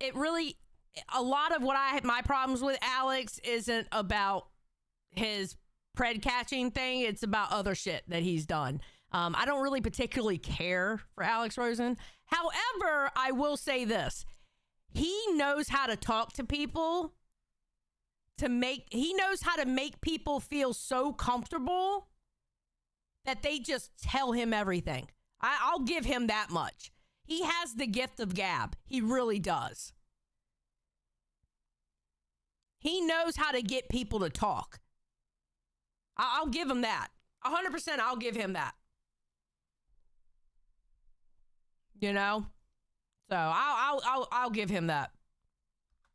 it really... A lot of what my problems with Alex isn't about his pred catching thing. It's about other shit that he's done. I don't really particularly care for Alex Rosen. However, I will say this. He knows how to talk to people he knows how to make people feel so comfortable that they just tell him everything. I'll give him that much. He has the gift of gab. He really does. He knows how to get people to talk. I'll give him that. 100% I'll give him that. You know? So I'll give him that.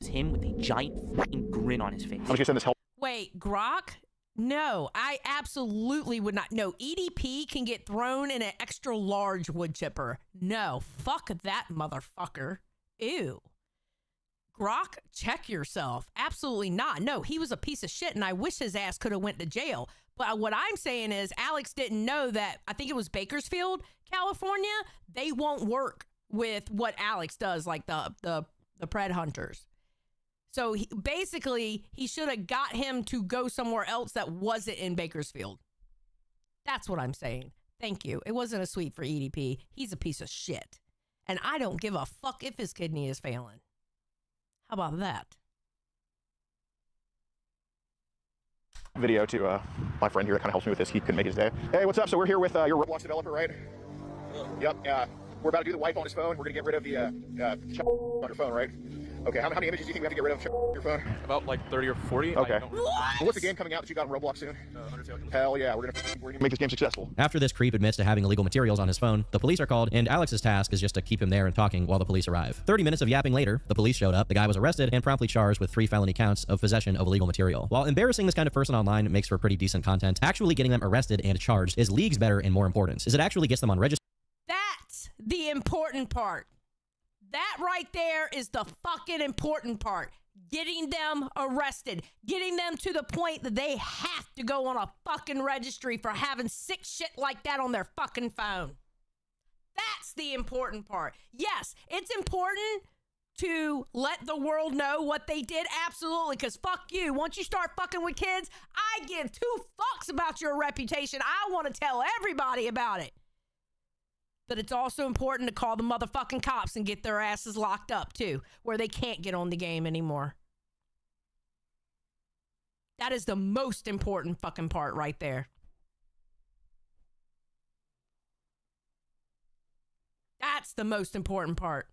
It's him with a giant fucking grin on his face. How much you send this help? Wait, Grok? No, I absolutely would not. No, EDP can get thrown in an extra large wood chipper. No, fuck that motherfucker. Ew. Grok, check yourself. Absolutely not. No, he was a piece of shit, and I wish his ass could have went to jail. But what I'm saying is Alex didn't know that, I think it was Bakersfield, California, they won't work with what Alex does, like the pred hunters. So basically, he should have got him to go somewhere else that wasn't in Bakersfield. That's what I'm saying. Thank you. It wasn't a sweep for EDP. He's a piece of shit. And I don't give a fuck if his kidney is failing. How about that? Video to my friend here that kind of helps me with this. He couldn't make his day. Hey, what's up? So we're here with your Roblox developer, right? Yep. We're about to do the wipe on his phone. We're going to get rid of the on your phone, right? Okay, how many images do you think we have to get rid of on your phone? About like 30 or 40. Okay. What's the game coming out that you got on Roblox soon? Hell yeah, we're gonna make this game successful. After this creep admits to having illegal materials on his phone, the police are called, and Alex's task is just to keep him there and talking while the police arrive. 30 minutes of yapping later, the police showed up, the guy was arrested, and promptly charged with 3 felony counts of possession of illegal material. While embarrassing this kind of person online makes for pretty decent content, actually getting them arrested and charged is leagues better and more important, as it actually gets them on register. That's the important part. That right there is the fucking important part. Getting them arrested. Getting them to the point that they have to go on a fucking registry for having sick shit like that on their fucking phone. That's the important part. Yes, it's important to let the world know what they did. Absolutely, because fuck you. Once you start fucking with kids, I give 2 fucks about your reputation. I want to tell everybody about it. But it's also important to call the motherfucking cops and get their asses locked up, too, where they can't get on the game anymore. That is the most important fucking part right there. That's the most important part.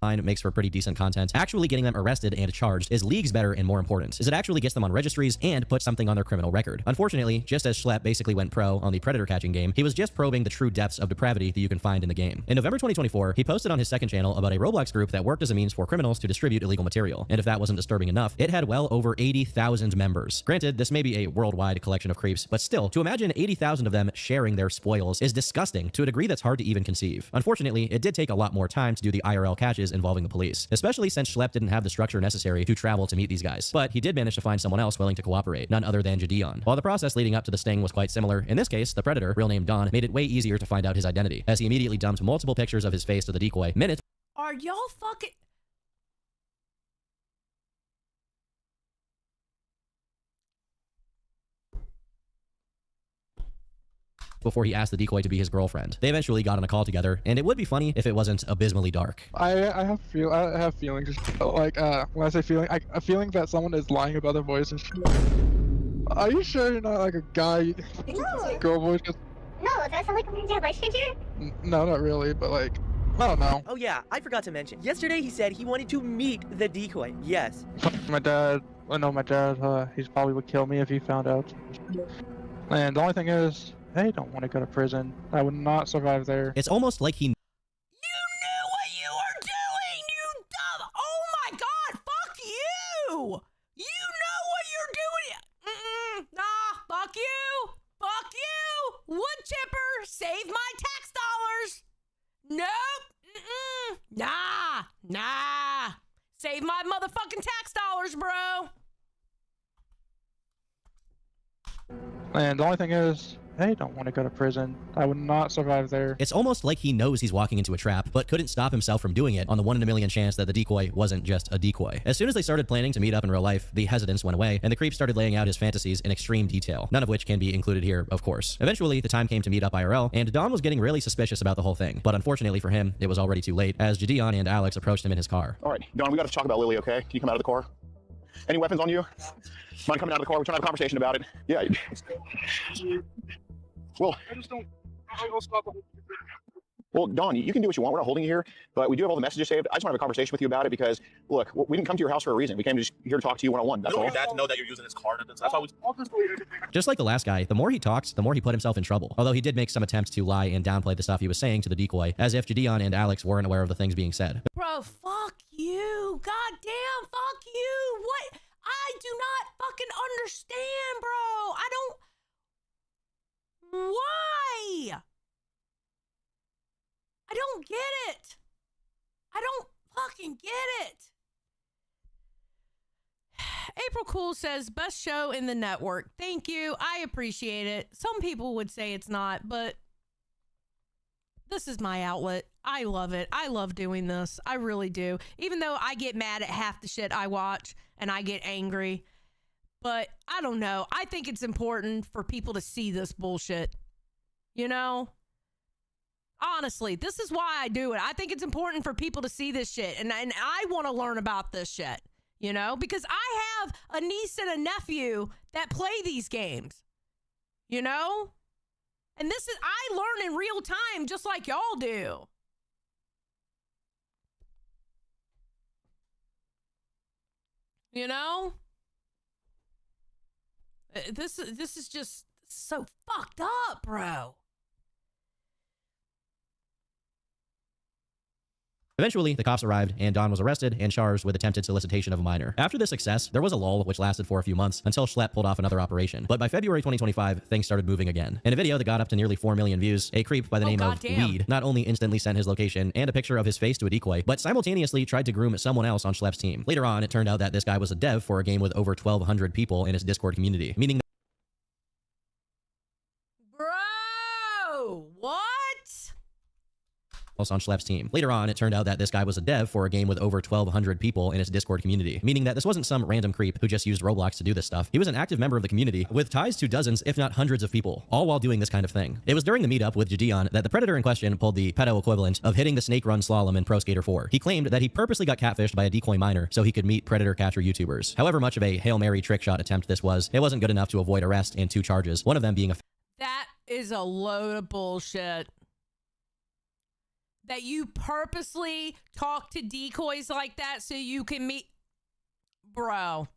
Makes for pretty decent content. Actually getting them arrested and charged is leagues better and more important, as it actually gets them on registries and puts something on their criminal record. Unfortunately, just as Schlepp basically went pro on the predator catching game, he was just probing the true depths of depravity that you can find in the game. In November 2024, he posted on his second channel about a Roblox group that worked as a means for criminals to distribute illegal material. And if that wasn't disturbing enough, it had well over 80,000 members. Granted, this may be a worldwide collection of creeps, but still, to imagine 80,000 of them sharing their spoils is disgusting to a degree that's hard to even conceive. Unfortunately, it did take a lot more time to do the IRL catches involving the police, especially since Schlepp didn't have the structure necessary to travel to meet these guys. But he did manage to find someone else willing to cooperate, none other than Gideon. While the process leading up to the sting was quite similar, in this case, the predator, real name Don, made it way easier to find out his identity, as he immediately dumped multiple pictures of his face to the decoy minutes Are y'all fucking... before he asked the decoy to be his girlfriend. They eventually got on a call together, and it would be funny if it wasn't abysmally dark. I have feelings. Like when I say feeling, a feeling that someone is lying about their voice and shit. Are you sure you're not like a guy, girl voice? No, does that sound like a relationship here? No, not really, but like, I don't know. Oh yeah, I forgot to mention. Yesterday he said he wanted to meet the decoy. Yes. My dad, I know my dad, he probably would kill me if he found out. And the only thing is, I don't want to go to prison. I would not survive there. It's almost like he... You knew what you were doing, you dumb... Oh my god, fuck you! You know what you're doing! Nah, fuck you! Fuck you! Wood chipper, save my tax dollars! Nope! Nah! Save my motherfucking tax dollars, bro! And the only thing is, I don't want to go to prison. I would not survive there. It's almost like he knows he's walking into a trap, but couldn't stop himself from doing it on the 1 in a million chance that the decoy wasn't just a decoy. As soon as they started planning to meet up in real life, the hesitance went away, and the creep started laying out his fantasies in extreme detail, none of which can be included here, of course. Eventually, the time came to meet up IRL, and Don was getting really suspicious about the whole thing, but unfortunately for him, it was already too late, as Gideon and Alex approached him in his car. All right, Don, we got to talk about Lily, okay? Can you come out of the car? Any weapons on you? Mind coming out of the car? We're trying to have a conversation about it. Yeah. Well, I just don't stop. Well, Don, you can do what you want. We're not holding you here, but we do have all the messages saved. I just want to have a conversation with you about it because, look, we didn't come to your house for a reason. We came just here to talk to you one-on-one. That's all. Your dad to know that you're using his card. That's how Just like the last guy, the more he talked, the more he put himself in trouble. Although he did make some attempts to lie and downplay the stuff he was saying to the decoy, as if Gideon and Alex weren't aware of the things being said. Bro, fuck you. Goddamn, fuck you. What? I do not fucking understand, bro. I don't... Why? I don't get it. I don't fucking get it. April Cool says, best show in the network. Thank you. I appreciate it. Some people would say it's not, but this is my outlet. I love it. I love doing this. I really do. Even though I get mad at half the shit I watch and I get angry. But I don't know. I think it's important for people to see this bullshit. You know? Honestly, this is why I do it. I think it's important for people to see this shit. And I want to learn about this shit. You know? Because I have a niece and a nephew that play these games. You know? And this is, I learn in real time just like y'all do. You know? This is just so fucked up, bro. Eventually, the cops arrived, and Don was arrested and charged with attempted solicitation of a minor. After this success, there was a lull which lasted for a few months until Schlepp pulled off another operation. But by February 2025, things started moving again. In a video that got up to nearly 4 million views, a creep by the name of Weed not only instantly sent his location and a picture of his face to a decoy, but simultaneously tried to groom someone else on Schlepp's team. Later on, it turned out that this guy was a dev for a game with over 1,200 people in his Discord community, meaning Bro, what? on Schlepp's team. Later on, it turned out that this guy was a dev for a game with over 1,200 people in his Discord community, meaning that this wasn't some random creep who just used Roblox to do this stuff. He was an active member of the community with ties to dozens, if not hundreds of people, all while doing this kind of thing. It was during the meetup with Gideon that the predator in question pulled the pedo equivalent of hitting the snake run slalom in Pro Skater 4. He claimed that he purposely got catfished by a decoy miner so he could meet predator catcher YouTubers. However much of a Hail Mary trick shot attempt this was, it wasn't good enough to avoid arrest and 2 charges, one of them being a... That is a load of bullshit. that you purposely talk to decoys like that so you can meet? Bro,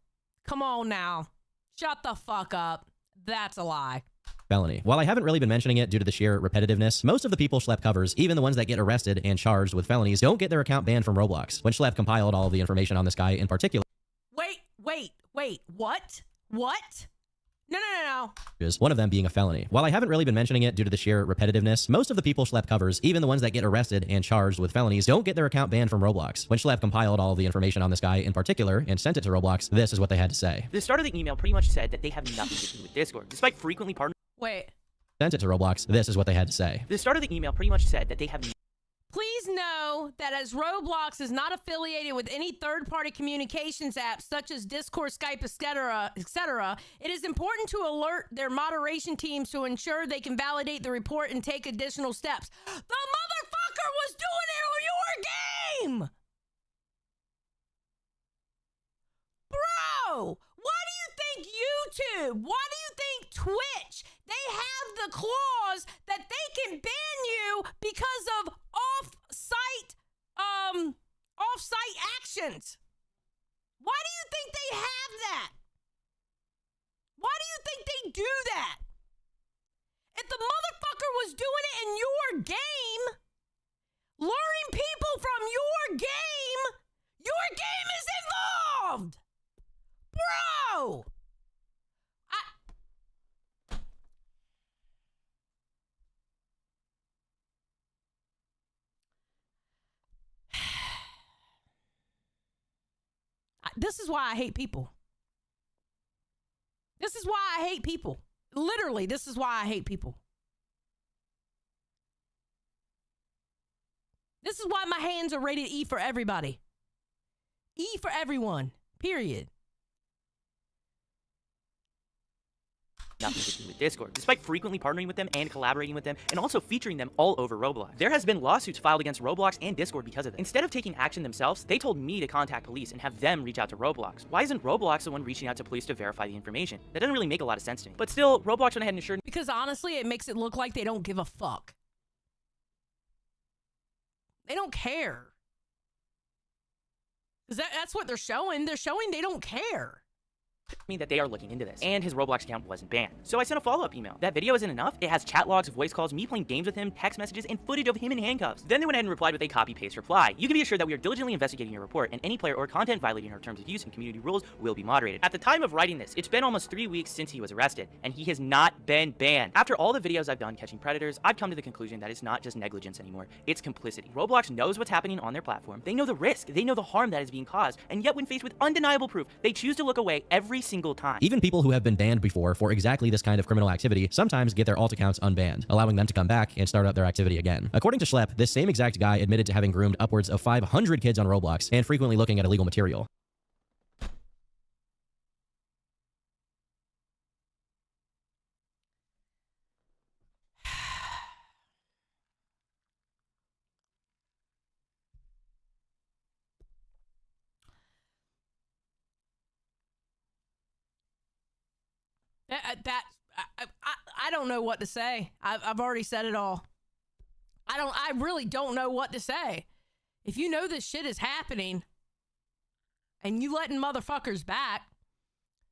come on now. Shut the fuck up. That's a lie. Felony. While I haven't really been mentioning it due to the sheer repetitiveness, most of the people Schlep covers, even the ones that get arrested and charged with felonies, don't get their account banned from Roblox. When Schlep compiled all of the information on this guy in particular, Wait, what? What? No. one of them being a felony. While I haven't really been mentioning it due to the sheer repetitiveness, most of the people Schlep covers, even the ones that get arrested and charged with felonies, don't get their account banned from Roblox. When Schlep compiled all of the information on this guy in particular and sent it to Roblox, this is what they had to say. The start of the email pretty much said that they have nothing to do with Discord, despite frequently partnering. Wait. Sent it to Roblox, this is what they had to say. The start of the email pretty much said that they have. Please know that as Roblox is not affiliated with any third-party communications apps such as Discord, Skype, etc., it is important to alert their moderation teams to ensure they can validate the report and take additional steps. The motherfucker was doing it on your game! Bro, why do you think YouTube? Why do you think Twitch? They have the clause that they can ban you because of off-site actions. Why do you think they have that? Why do you think they do that? If the motherfucker was doing it in your game, luring people from your game is involved. Bro! This is why I hate people. This is why I hate people. Literally, this is why I hate people. This is why my hands are rated E for everybody. E for everyone. Period. Nothing to do with Discord, despite frequently partnering with them and collaborating with them, and also featuring them all over Roblox. There has been lawsuits filed against Roblox and Discord because of it. Instead of taking action themselves, they told me to contact police and have them reach out to Roblox. Why isn't Roblox the one reaching out to police to verify the information? That doesn't really make a lot of sense to me. But still, Roblox went ahead and assured me. Because honestly, it makes it look like they don't give a fuck. They don't care. Because that's what they're showing. They're showing they don't care. Me that they are looking into this, and his Roblox account wasn't banned. So I sent a follow-up email. That video isn't enough. It has chat logs, voice calls, me playing games with him, text messages, and footage of him in handcuffs. Then they went ahead and replied with a copy-paste reply. You can be assured that we are diligently investigating your report, and any player or content violating our terms of use and community rules will be moderated. At the time of writing this, it's been almost 3 weeks since he was arrested, and he has not been banned. After all the videos I've done catching predators, I've come to the conclusion that it's not just negligence anymore, it's complicity. Roblox knows what's happening on their platform. They know the risk, they know the harm that is being caused, and yet when faced with undeniable proof, they choose to look away every single time. Even people who have been banned before for exactly this kind of criminal activity sometimes get their alt accounts unbanned, allowing them to come back and start up their activity again. According to Schlep, this same exact guy admitted to having groomed upwards of 500 kids on Roblox and frequently looking at illegal material. I don't know what to say. I've already said it all. I really don't know what to say. If you know this shit is happening and you letting motherfuckers back,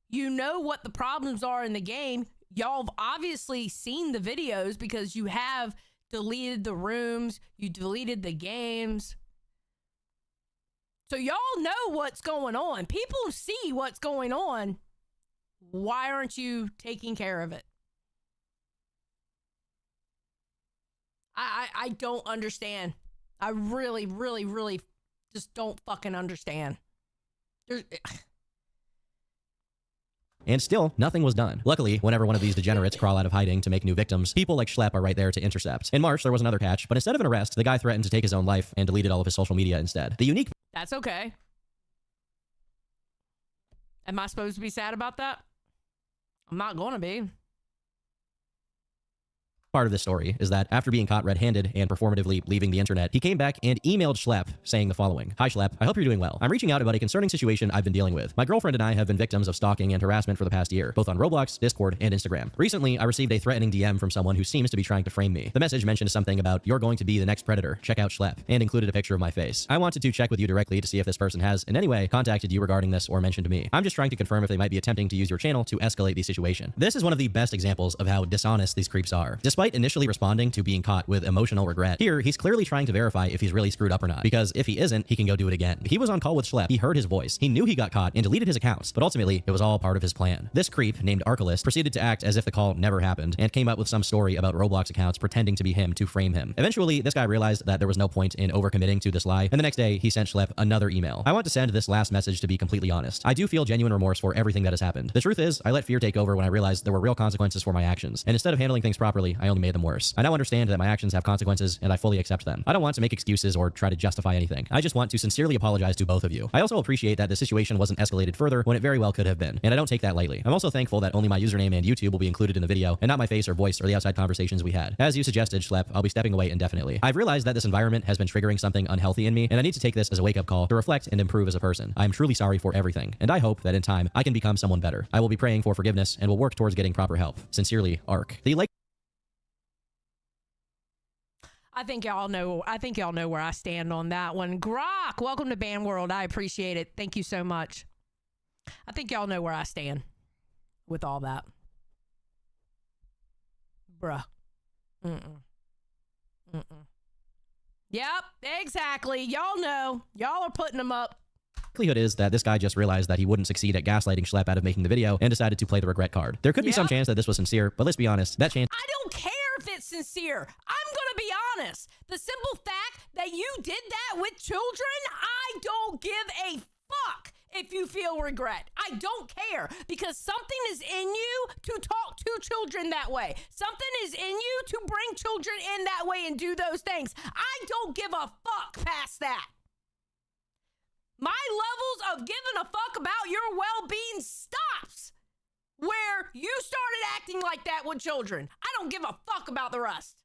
you know what the problems are in the game. Y'all have obviously seen the videos because you have deleted the rooms, you deleted the games. So y'all know what's going on. People see what's going on. Why aren't you taking care of it? I don't understand. I really, really, really just don't fucking understand. And still, nothing was done. Luckily, whenever one of these degenerates crawl out of hiding to make new victims, people like Schlep are right there to intercept. In March, there was another catch, but instead of an arrest, the guy threatened to take his own life and deleted all of his social media instead. The unique... That's okay. Am I supposed to be sad about that? I'm not gonna be. Part of this story is that after being caught red-handed and performatively leaving the internet, he came back and emailed Schlepp saying the following. Hi Schlepp, I hope you're doing well. I'm reaching out about a concerning situation I've been dealing with. My girlfriend and I have been victims of stalking and harassment for the past year, both on Roblox, Discord, and Instagram. Recently, I received a threatening DM from someone who seems to be trying to frame me. The message mentioned something about you're going to be the next predator, check out Schlepp, and included a picture of my face. I wanted to check with you directly to see if this person has, in any way, contacted you regarding this or mentioned me. I'm just trying to confirm if they might be attempting to use your channel to escalate the situation. This is one of the best examples of how dishonest these creeps are. Despite initially responding to being caught with emotional regret, here he's clearly trying to verify if he's really screwed up or not, because if he isn't, he can go do it again. He was on call with Schlepp, he heard his voice, he knew he got caught and deleted his accounts, but ultimately it was all part of his plan. This creep named Archelaus proceeded to act as if the call never happened and came up with some story about Roblox accounts pretending to be him to frame him. Eventually, this guy realized that there was no point in overcommitting to this lie, and the next day he sent Schlepp another email. I want to send this last message to be completely honest. I do feel genuine remorse for everything that has happened. The truth is, I let fear take over when I realized there were real consequences for my actions, and instead of handling things properly, I only made them worse. I now understand that my actions have consequences, and I fully accept them. I don't want to make excuses or try to justify anything. I just want to sincerely apologize to both of you. I also appreciate that the situation wasn't escalated further when it very well could have been, and I don't take that lightly. I'm also thankful that only my username and YouTube will be included in the video, and not my face or voice or the outside conversations we had. As you suggested, Schlepp, I'll be stepping away indefinitely. I've realized that this environment has been triggering something unhealthy in me, and I need to take this as a wake-up call to reflect and improve as a person. I am truly sorry for everything, and I hope that in time I can become someone better. I will be praying for forgiveness and will work towards getting proper help. Sincerely, Ark. I think y'all know where I stand on that one. Grok, welcome to Band World. I appreciate it. Thank you so much. I think y'all know where I stand with all that. Bruh. Yep, exactly. Y'all know. Y'all are putting them up. Likelihood is that this guy just realized that he wouldn't succeed at gaslighting Schlepp out of making the video and decided to play the regret card. There could be some chance that this was sincere, but let's be honest, that chance— I don't care if it's sincere. I'm gonna be honest. The simple fact that you did that with children, I don't give a fuck if you feel regret. I don't care, because something is in you to talk to children that way. Something is in you to bring children in that way and do those things. I don't give a fuck past that. My levels of giving a fuck about your well-being stops where you started acting like that with children. I don't give a fuck about the rest.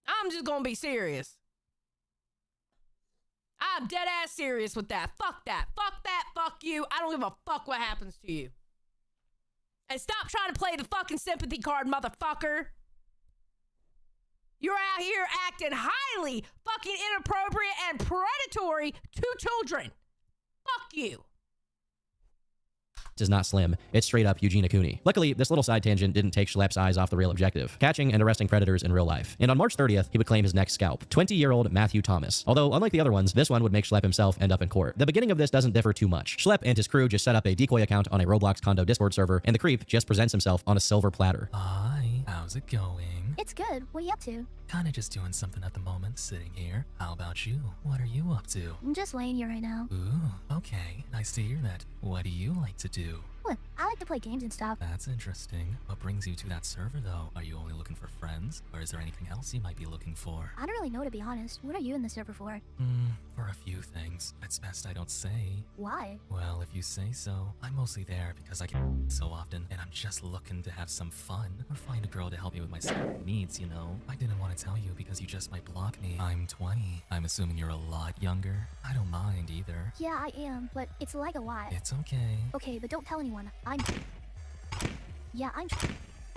I'm just gonna be serious. I'm dead ass serious with that. Fuck that. Fuck that. Fuck you. I don't give a fuck what happens to you. And stop trying to play the fucking sympathy card, motherfucker. You're out here acting highly fucking inappropriate and predatory to children. Fuck you. is not slim. It's straight up Eugene Cooney. Luckily, this little side tangent didn't take Schlepp's eyes off the real objective, catching and arresting predators in real life. And on March 30th, he would claim his next scalp, 20-year-old Matthew Thomas. Although, unlike the other ones, this one would make Schlepp himself end up in court. The beginning of this doesn't differ too much. Schlepp and his crew just set up a decoy account on a Roblox condo Discord server, and the creep just presents himself on a silver platter. Hi, how's it going? It's good. What are you up to? Kinda just doing something at the moment, sitting here. How about you? What are you up to? I'm just laying here right now. Ooh, okay. Nice to hear that. What do you like to do? What? I like to play games and stuff. That's interesting. What brings you to that server, though? Are you only looking for friends? Or is there anything else you might be looking for? I don't really know, to be honest. What are you in the server for? For a few things. It's best I don't say. Why? Well, if you say so. I'm mostly there because I can so often, and I'm just looking to have some fun. Or find a girl to help me with my needs, you know? I didn't want to tell you because you just might block me. I'm 20. I'm assuming you're a lot younger. I don't mind either. Yeah, I am, but it's like a lot. It's okay. Okay, but don't tell anyone. I'm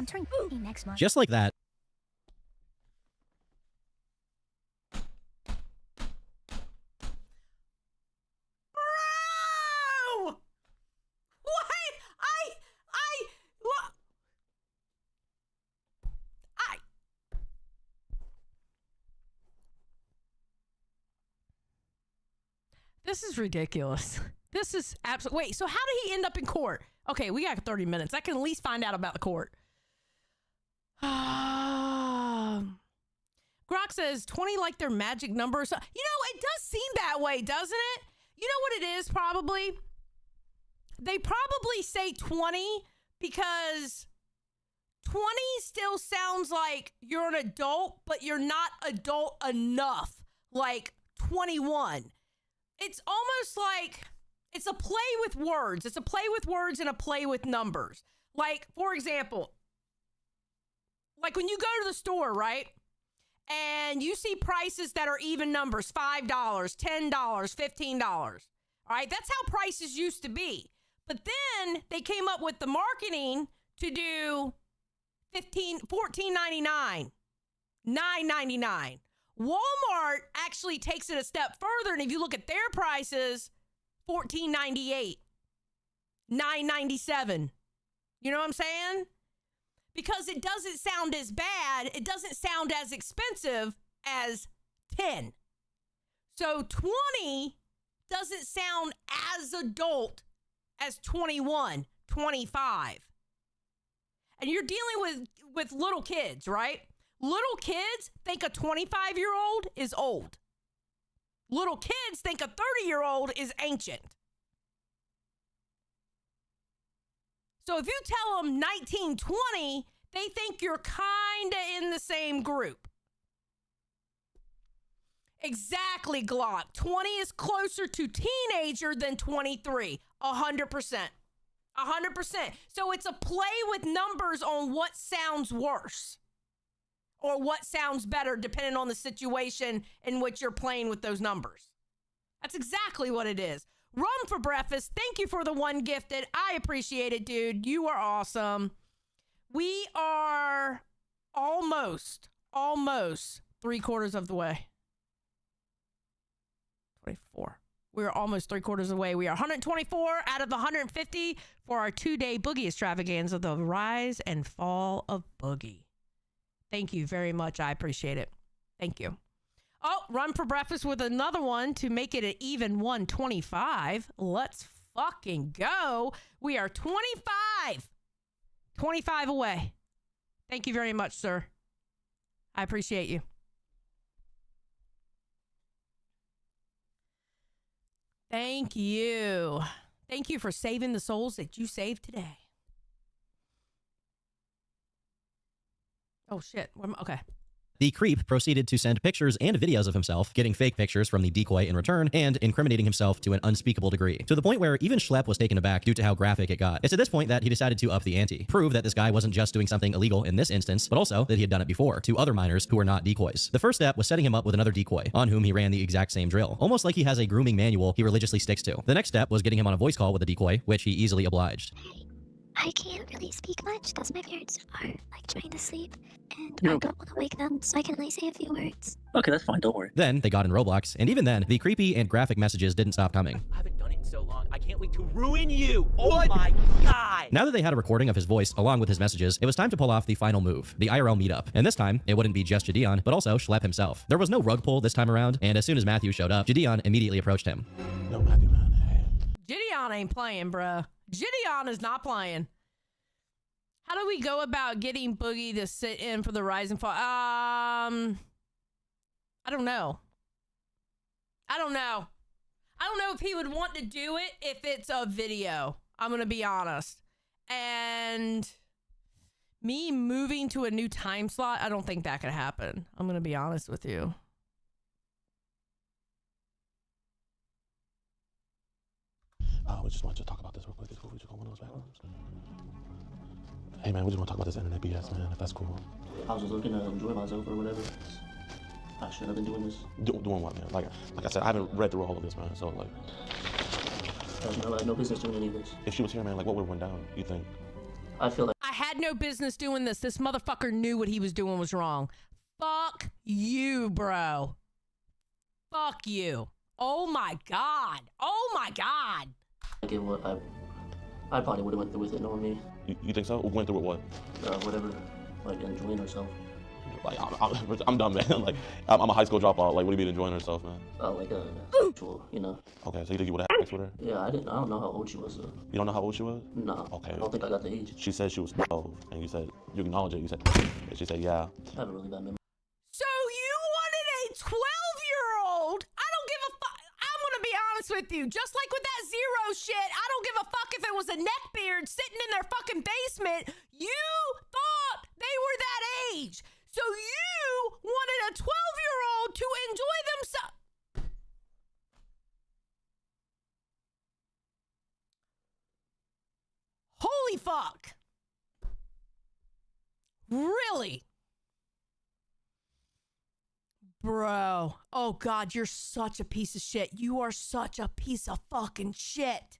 turning 18 next month. Just like that. Bro! What? This is ridiculous. This is absolutely. Wait, so how did he end up in court? Okay, we got 30 minutes. I can at least find out about the court. Grok says 20 like their magic number. So, you know, it does seem that way, doesn't it? You know what it is, probably? They probably say 20 because 20 still sounds like you're an adult, but you're not adult enough, like 21. It's almost like it's a play with words. It's a play with words and a play with numbers. Like, for example, like when you go to the store, right? And you see prices that are even numbers, $5, $10, $15. All right, that's how prices used to be. But then they came up with the marketing to do $14.99, $9.99. Walmart actually takes it a step further, and if you look at their prices, $14.98, $9.97. You know what I'm saying? Because it doesn't sound as bad, it doesn't sound as expensive as 10. So 20 doesn't sound as adult as 21, 25. And you're dealing with little kids, right? Little kids think a 25-year-old is old. Little kids think a 30-year-old is ancient. So if you tell them 1920, they think you're kind of in the same group. Exactly, Glock. 20 is closer to teenager than 23. 100%. 100%. So it's a play with numbers on what sounds worse or what sounds better depending on the situation in which you're playing with those numbers. That's exactly what it is. Rum for breakfast. Thank you for the one gifted. I appreciate it, dude. You are awesome. We are almost 3/4 of the way. 24. We're almost 3/4 of the way. We are 124 out of the 150 for our 2-day Boogie extravaganza, the rise and fall of Boogie. Thank you very much. I appreciate it. Thank you. Oh, run for breakfast with another one to make it an even 125. Let's fucking go. We are 25 away. Thank you very much, sir. I appreciate you. Thank you. Thank you for saving the souls that you saved today. Oh, shit. Okay. The creep proceeded to send pictures and videos of himself, getting fake pictures from the decoy in return, and incriminating himself to an unspeakable degree, to the point where even Schlepp was taken aback due to how graphic it got. It's at this point that he decided to up the ante, prove that this guy wasn't just doing something illegal in this instance, but also that he had done it before to other minors who were not decoys. The first step was setting him up with another decoy, on whom he ran the exact same drill, almost like he has a grooming manual he religiously sticks to. The next step was getting him on a voice call with the decoy, which he easily obliged. I can't really speak much because my parents are like trying to sleep and I don't want to wake them, so I can only say a few words. Okay, that's fine, don't worry. Then they got in Roblox, and even then, the creepy and graphic messages didn't stop coming. I haven't done it in so long. I can't wait to ruin you. Oh my god. Now that they had a recording of his voice along with his messages, it was time to pull off the final move, the IRL meetup. And this time, it wouldn't be just Gideon, but also Schlepp himself. There was no rug pull this time around, and as soon as Matthew showed up, Gideon immediately approached him. No, Matthew, man. Gideon ain't playing, bruh. Gideon is not playing. How do we go about getting Boogie to sit in for the rise and fall? I don't know. I don't know if he would want to do it if it's a video. I'm going to be honest. And me moving to a new time slot, I don't think that could happen. I'm going to be honest with you. We just want to talk about this real quick. We just go in those back rooms. Hey man, we just want to talk about this internet BS, man, if that's cool. I was just looking to enjoy myself or whatever. I shouldn't have been doing this. Doing what, man? Like I said, I haven't read through all of this, man, so like... I had no business doing any of this. If she was here, man, like what would have went down, you think? I feel like... I had no business doing this. This motherfucker knew what he was doing was wrong. Fuck you, bro. Fuck you. Oh my god. Oh my god. I get what I probably would have went through with it knowing me. You think so? Went through with what? Whatever, like enjoying herself. Like I'm done, man. Like I'm a high school dropout. Like what do you mean enjoying herself, man? Like you know. Okay, so you think you would have sex with her? Yeah, I don't know how old she was. You don't know how old she was? No. Okay. I don't think I got the age. She said she was 12, and you said you acknowledge it. You said, and she said yeah. I have a really bad memory. So you wanted a 12-year-old? I don't give a fuck. I'm gonna be honest with you. Just like with that zero shit, I don't give a fuck if it was a neckbeard sitting in their fucking basement. You thought they were that age. So you wanted a 12-year-old to enjoy themselves. Holy fuck. Really? Bro. Oh, God, you're such a piece of shit. You are such a piece of fucking shit.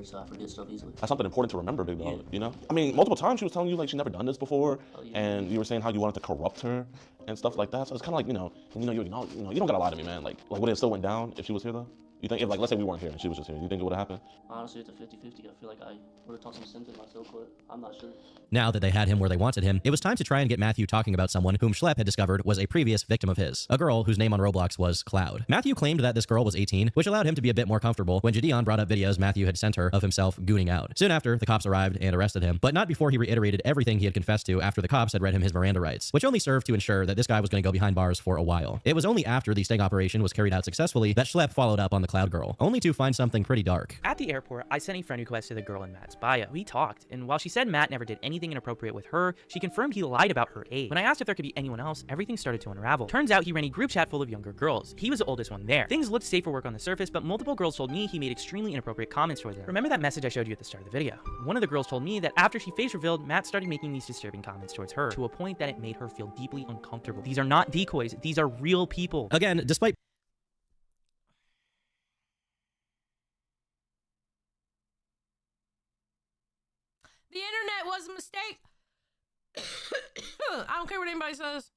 So I forget stuff easily. That's something important to remember, big dog, you know? I mean, multiple times she was telling you, like, she never done this before, and you were saying how you wanted to corrupt her and stuff like that. So it's kind of like, you know, and you don't gotta lie to me, man. Like, would it still went down if she was here, though? You think, if, like, let's say we weren't here and she was just here, you think it would have happened? Honestly, it's a 50-50. I feel like I would have talked some sense in myself, but I'm not sure. Now that they had him where they wanted him, it was time to try and get Matthew talking about someone whom Schlepp had discovered was a previous victim of his, a girl whose name on Roblox was Cloud. Matthew claimed that this girl was 18, which allowed him to be a bit more comfortable when Jadion brought up videos Matthew had sent her of himself gooning out. Soon after, the cops arrived and arrested him, but not before he reiterated everything he had confessed to after the cops had read him his Miranda rights, which only served to ensure that this guy was going to go behind bars for a while. It was only after the sting operation was carried out successfully that Schlepp followed up on the Cloud girl, only to find something pretty dark. At the airport, I sent a friend request to the girl in Matt's bio. We talked, and while she said Matt never did anything inappropriate with her, she confirmed he lied about her age. When I asked if there could be anyone else, everything started to unravel. Turns out he ran a group chat full of younger girls. He was the oldest one there. Things looked safe for work on the surface, but multiple girls told me he made extremely inappropriate comments towards them. Remember that message I showed you at the start of the video? One of the girls told me that after she face revealed, Matt started making these disturbing comments towards her, to a point that it made her feel deeply uncomfortable. These are not decoys, these are real people. Again, despite The internet was a mistake. I don't care what anybody says.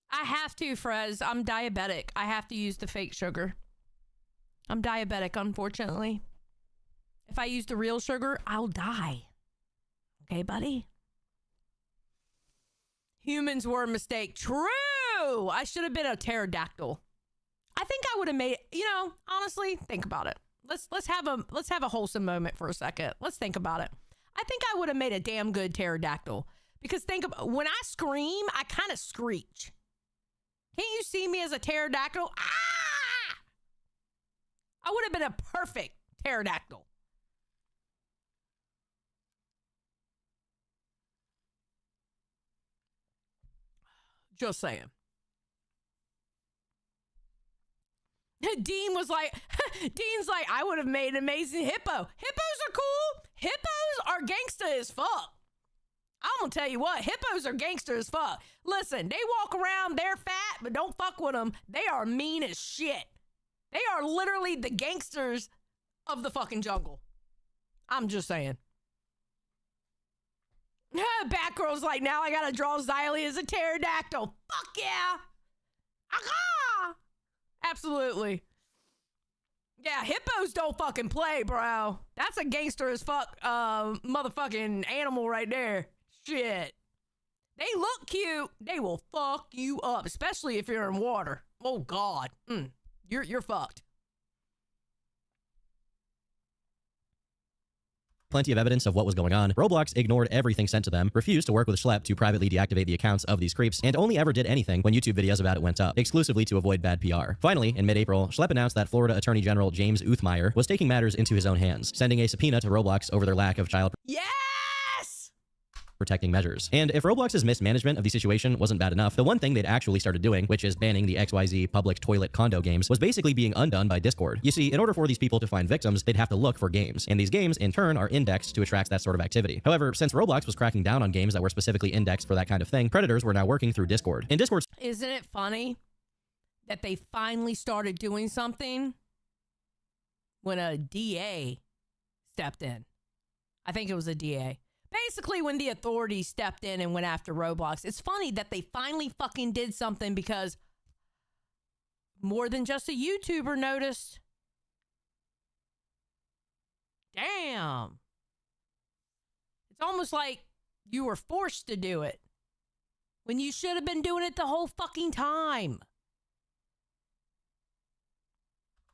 I have to, Frez. I'm diabetic. I have to use the fake sugar. I'm diabetic, unfortunately. If I use the real sugar, I'll die. Okay, buddy? Humans were a mistake. True! I should have been a pterodactyl. I think I would have made, you know, honestly, think about it. Let's have a wholesome moment for a second. Let's think about it. I think I would have made a damn good pterodactyl, because think about, when I scream, I kind of screech. Can't you see me as a pterodactyl? Ah! I would have been a perfect pterodactyl. Just saying. Dean's like, I would have made an amazing hippo. Hippos are cool. Hippos are gangsta as fuck. I'm gonna tell you what, hippos are gangster as fuck. Listen, they walk around, they're fat, but don't fuck with them. They are mean as shit. They are literally the gangsters of the fucking jungle. I'm just saying. Batgirl's like, now I gotta draw Xylee as a pterodactyl. Fuck yeah. Aha! Absolutely. Yeah, hippos don't fucking play, bro. That's a gangster as fuck motherfucking animal right there. Shit. They look cute. They will fuck you up, especially if you're in water. Oh God. You're fucked. Plenty of evidence of what was going on, Roblox ignored everything sent to them, refused to work with Schlepp to privately deactivate the accounts of these creeps, and only ever did anything when YouTube videos about it went up, exclusively to avoid bad PR. Finally, in mid-April, Schlepp announced that Florida Attorney General James Uthmeyer was taking matters into his own hands, sending a subpoena to Roblox over their lack of child protecting measures. And if Roblox's mismanagement of the situation wasn't bad enough, the one thing they'd actually started doing, which is banning the XYZ public toilet condo games, was basically being undone by Discord. You see, in order for these people to find victims, they'd have to look for games, and these games, in turn, are indexed to attract that sort of activity. However, since Roblox was cracking down on games that were specifically indexed for that kind of thing, predators were now working through Discord. And Discord... Isn't it funny that they finally started doing something when a DA stepped in? I think it was a DA. Basically, when the authorities stepped in and went after Roblox, it's funny that they finally fucking did something, because more than just a YouTuber noticed. Damn. It's almost like you were forced to do it when you should have been doing it the whole fucking time.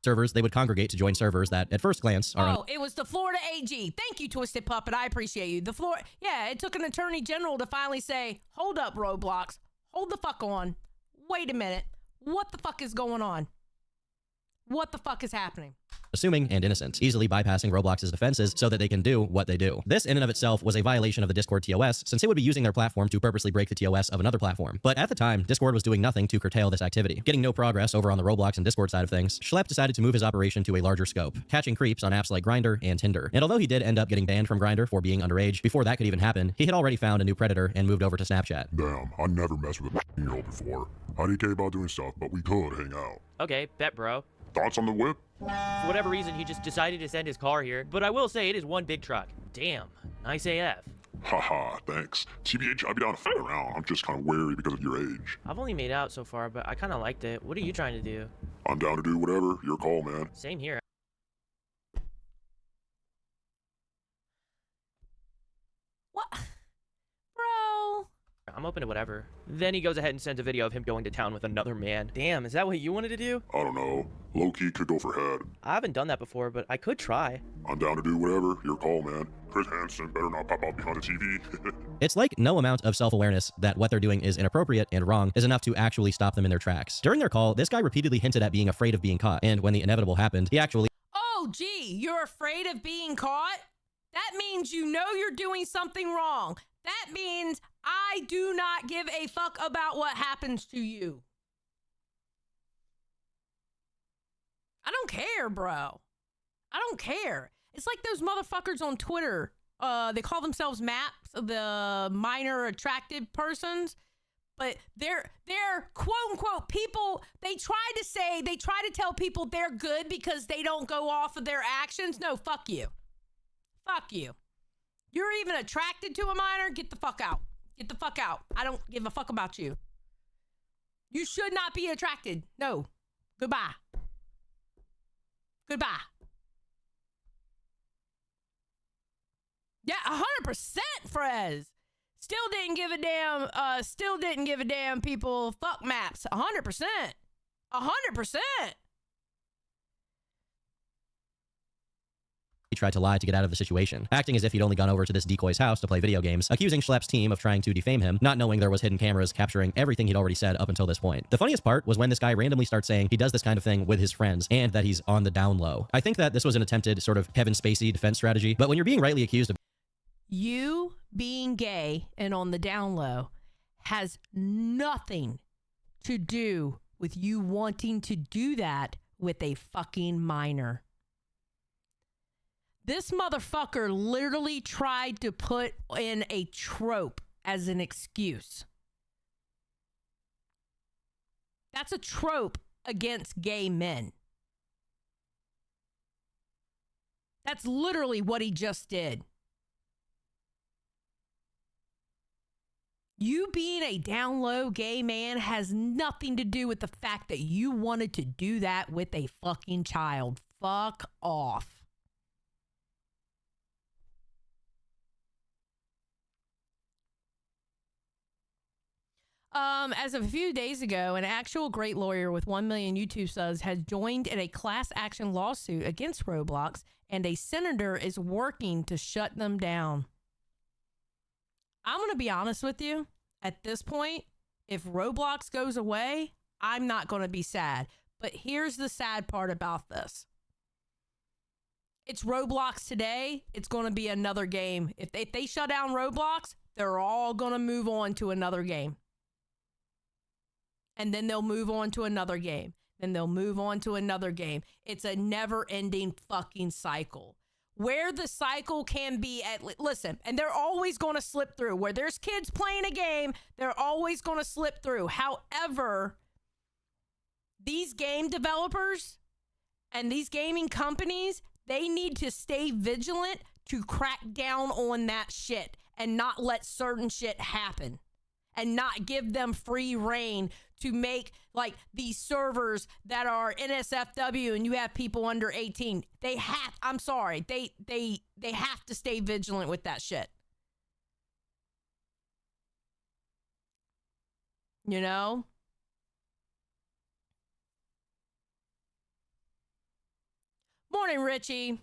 servers, they would congregate to join servers that, at first glance, are... Oh, it was the Florida AG. Thank you, Twisted Puppet. I appreciate you. Yeah, it took an attorney general to finally say, hold up, Roblox. Hold the fuck on. Wait a minute. What the fuck is going on? What the fuck is happening? Assuming and innocent, easily bypassing Roblox's defenses so that they can do what they do. This in and of itself was a violation of the Discord TOS, since it would be using their platform to purposely break the TOS of another platform. But at the time, Discord was doing nothing to curtail this activity. Getting no progress over on the Roblox and Discord side of things, Schlepp decided to move his operation to a larger scope, catching creeps on apps like Grindr and Tinder. And although he did end up getting banned from Grindr for being underage, before that could even happen, he had already found a new predator and moved over to Snapchat. Damn, I never messed with a 15-year-old before. How do you care about doing stuff, but we could hang out? Okay, bet, bro. Thoughts on the whip? For whatever reason, he just decided to send his car here, but I will say it is one big truck. Damn, nice AF. Haha, thanks. TBH, I'd be down to fuck around. I'm just kind of wary because of your age. I've only made out so far, but I kind of liked it. What are you trying to do? I'm down to do whatever. Your call, man. Same here. What? Bro. I'm open to whatever. Then he goes ahead and sends a video of him going to town with another man. Damn, is that what you wanted to do? I don't know. Low-key could go for head. I haven't done that before, but I could try. I'm down to do whatever. Your call, man. Chris Hansen better not pop out behind the TV. It's like no amount of self-awareness that what they're doing is inappropriate and wrong is enough to actually stop them in their tracks. During their call, this guy repeatedly hinted at being afraid of being caught, and when the inevitable happened, he actually— Oh, gee, you're afraid of being caught? That means you know you're doing something wrong. That means I do not give a fuck about what happens to you. I don't care, bro. I don't care. It's like those motherfuckers on Twitter. They call themselves MAPs, the minor attracted persons. But they're quote unquote people. They try to tell people they're good because they don't go off of their actions. No, fuck you. Fuck you. You're even attracted to a minor? Get the fuck out. Get the fuck out. I don't give a fuck about you. You should not be attracted. No. Goodbye. Goodbye. Yeah, 100%, Frez. Still didn't give a damn, people. Fuck maps. 100%. 100%. He tried to lie to get out of the situation, acting as if he'd only gone over to this decoy's house to play video games, accusing Schlepp's team of trying to defame him, not knowing there was hidden cameras capturing everything he'd already said up until this point. The funniest part was when this guy randomly starts saying he does this kind of thing with his friends and that he's on the down low. I think that this was an attempted sort of Kevin Spacey defense strategy, but when you're being rightly accused of you being gay and on the down low has nothing to do with you wanting to do that with a fucking minor. This motherfucker literally tried to put in a trope as an excuse. That's a trope against gay men. That's literally what he just did. You being a down low gay man has nothing to do with the fact that you wanted to do that with a fucking child. Fuck off. As of a few days ago, an actual great lawyer with 1 million YouTube subs has joined in a class action lawsuit against Roblox, and a senator is working to shut them down. I'm going to be honest with you. At this point, if Roblox goes away, I'm not going to be sad. But here's the sad part about this. It's Roblox today. It's going to be another game. If they shut down Roblox, they're all going to move on to another game. And then they'll move on to another game. Then they'll move on to another game. It's a never-ending fucking cycle. Where the cycle can be listen, and they're always going to slip through. Where there's kids playing a game, they're always going to slip through. However, these game developers and these gaming companies, they need to stay vigilant to crack down on that shit and not let certain shit happen. And not give them free reign to make like these servers that are NSFW and you have people under 18. They have, I'm sorry, they have to stay vigilant with that shit. You know? Morning, Richie.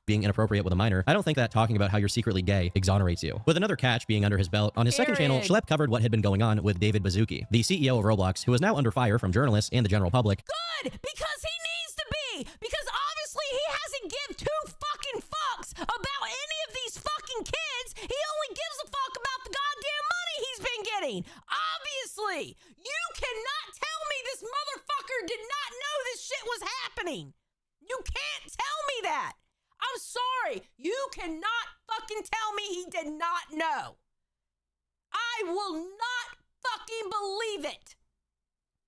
being inappropriate with a minor, I don't think that talking about how you're secretly gay exonerates you. With another catch being under his belt, on his second channel, Schlepp covered what had been going on with David Baszucki, the CEO of Roblox, who is now under fire from journalists and the general public. Good, because he needs to be, because obviously he hasn't given two fucking fucks about any of these fucking kids. He only gives a fuck about the goddamn money he's been getting. Obviously, you cannot tell me this motherfucker did not know this shit was happening. You can't tell me that. I'm sorry. You cannot fucking tell me he did not know. I will not fucking believe it.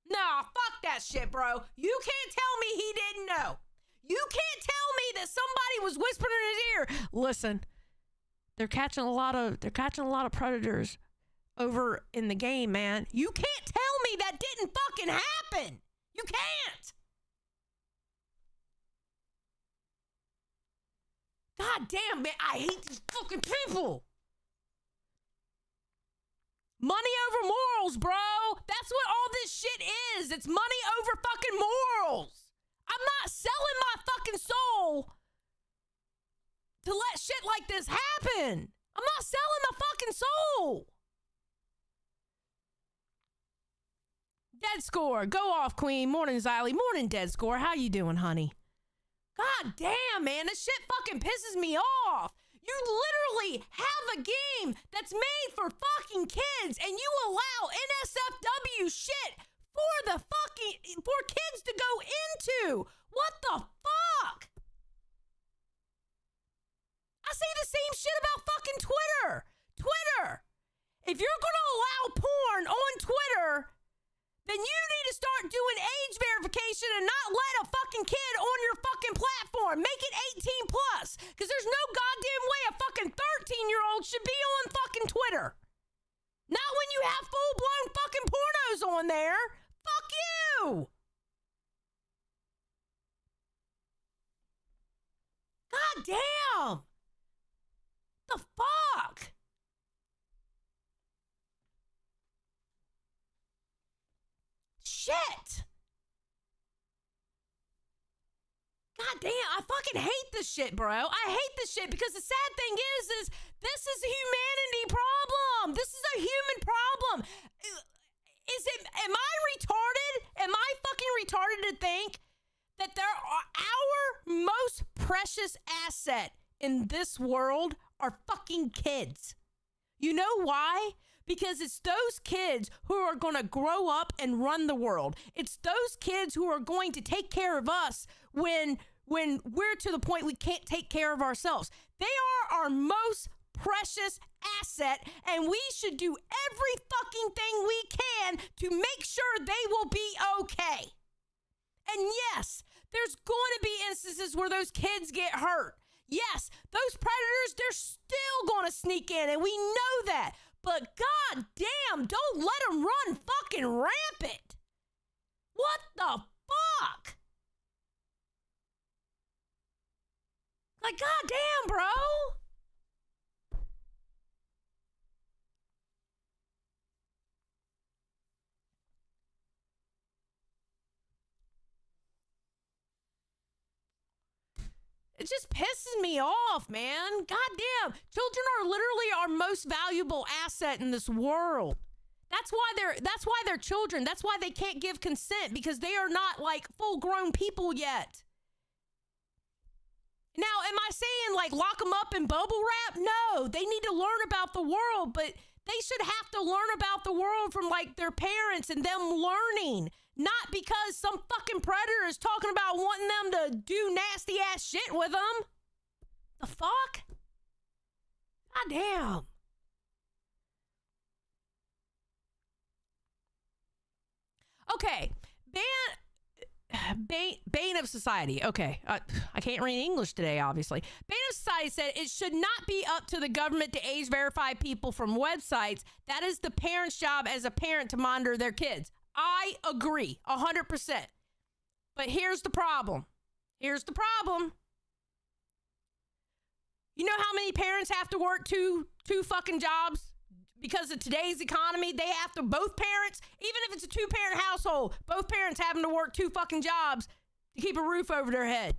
Nah, fuck that shit, bro. You can't tell me he didn't know. You can't tell me that somebody was whispering in his ear. Listen, they're catching a lot of predators over in the game, man. You can't tell me that didn't fucking happen. You can't. God damn, man, I hate these fucking people. Money over morals, bro. That's what all this shit is. It's money over fucking morals. I'm not selling my fucking soul to let shit like this happen. I'm not selling my fucking soul. Dead Score, go off, Queen. Morning, Xylee. Morning, Dead Score. How you doing, honey? God damn, man, this shit fucking pisses me off. You literally have a game that's made for fucking kids and you allow NSFW shit for kids to go into. What the fuck? I say the same shit about fucking Twitter. If you're gonna allow porn on Twitter, then you need to start doing age verification and not let a fucking kid on your fucking platform. Make it 18 plus. Because there's no goddamn way a fucking 13-year-old should be on fucking Twitter. Not when you have full-blown fucking pornos on there. Fuck you. God damn. The fuck? Shit. God damn, I fucking hate this shit, bro. I hate this shit because the sad thing is this is a humanity problem. This is a human problem. Am I retarded? Am I fucking retarded to think that our most precious asset in this world are fucking kids? You know why? Because it's those kids who are going to grow up and run the world. It's those kids who are going to take care of us when we're to the point we can't take care of ourselves. They are our most precious asset, and we should do every fucking thing we can to make sure they will be okay. And yes, there's going to be instances where those kids get hurt. Yes, those predators, they're still going to sneak in, and we know that. But god damn, don't let them run fucking rampant. What the fuck? Like, god damn, bro. It just pisses me off, man. Goddamn. Children are literally our most valuable asset in this world. That's why they're children. That's why they can't give consent, because they are not like full-grown people yet. Now, am I saying like lock them up in bubble wrap? No, they need to learn about the world, but they should have to learn about the world from like their parents and them learning. Not because some fucking predator is talking about wanting them to do nasty ass shit with them. The fuck? God damn. Okay. Bane of Society. Okay. I can't read English today, obviously. Bane of Society said it should not be up to the government to age verify people from websites. That is the parent's job as a parent to monitor their kids. I agree 100%. But here's the problem. You know how many parents have to work two fucking jobs? Because of today's economy, they have to, both parents, even if it's a two-parent household, both parents having to work two fucking jobs to keep a roof over their head.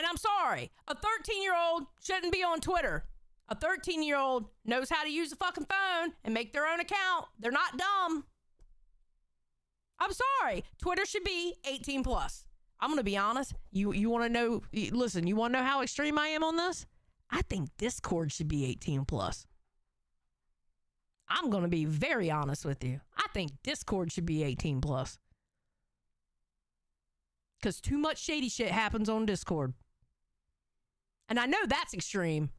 And I'm sorry, a 13-year-old shouldn't be on Twitter. A 13-year-old knows how to use a fucking phone and make their own account. They're not dumb. I'm sorry. Twitter should be 18 plus. I'm going to be honest. You want to know, listen, you want to know how extreme I am on this? I think Discord should be 18 plus. I'm going to be very honest with you. I think Discord should be 18 plus. Because too much shady shit happens on Discord. And I know that's extreme.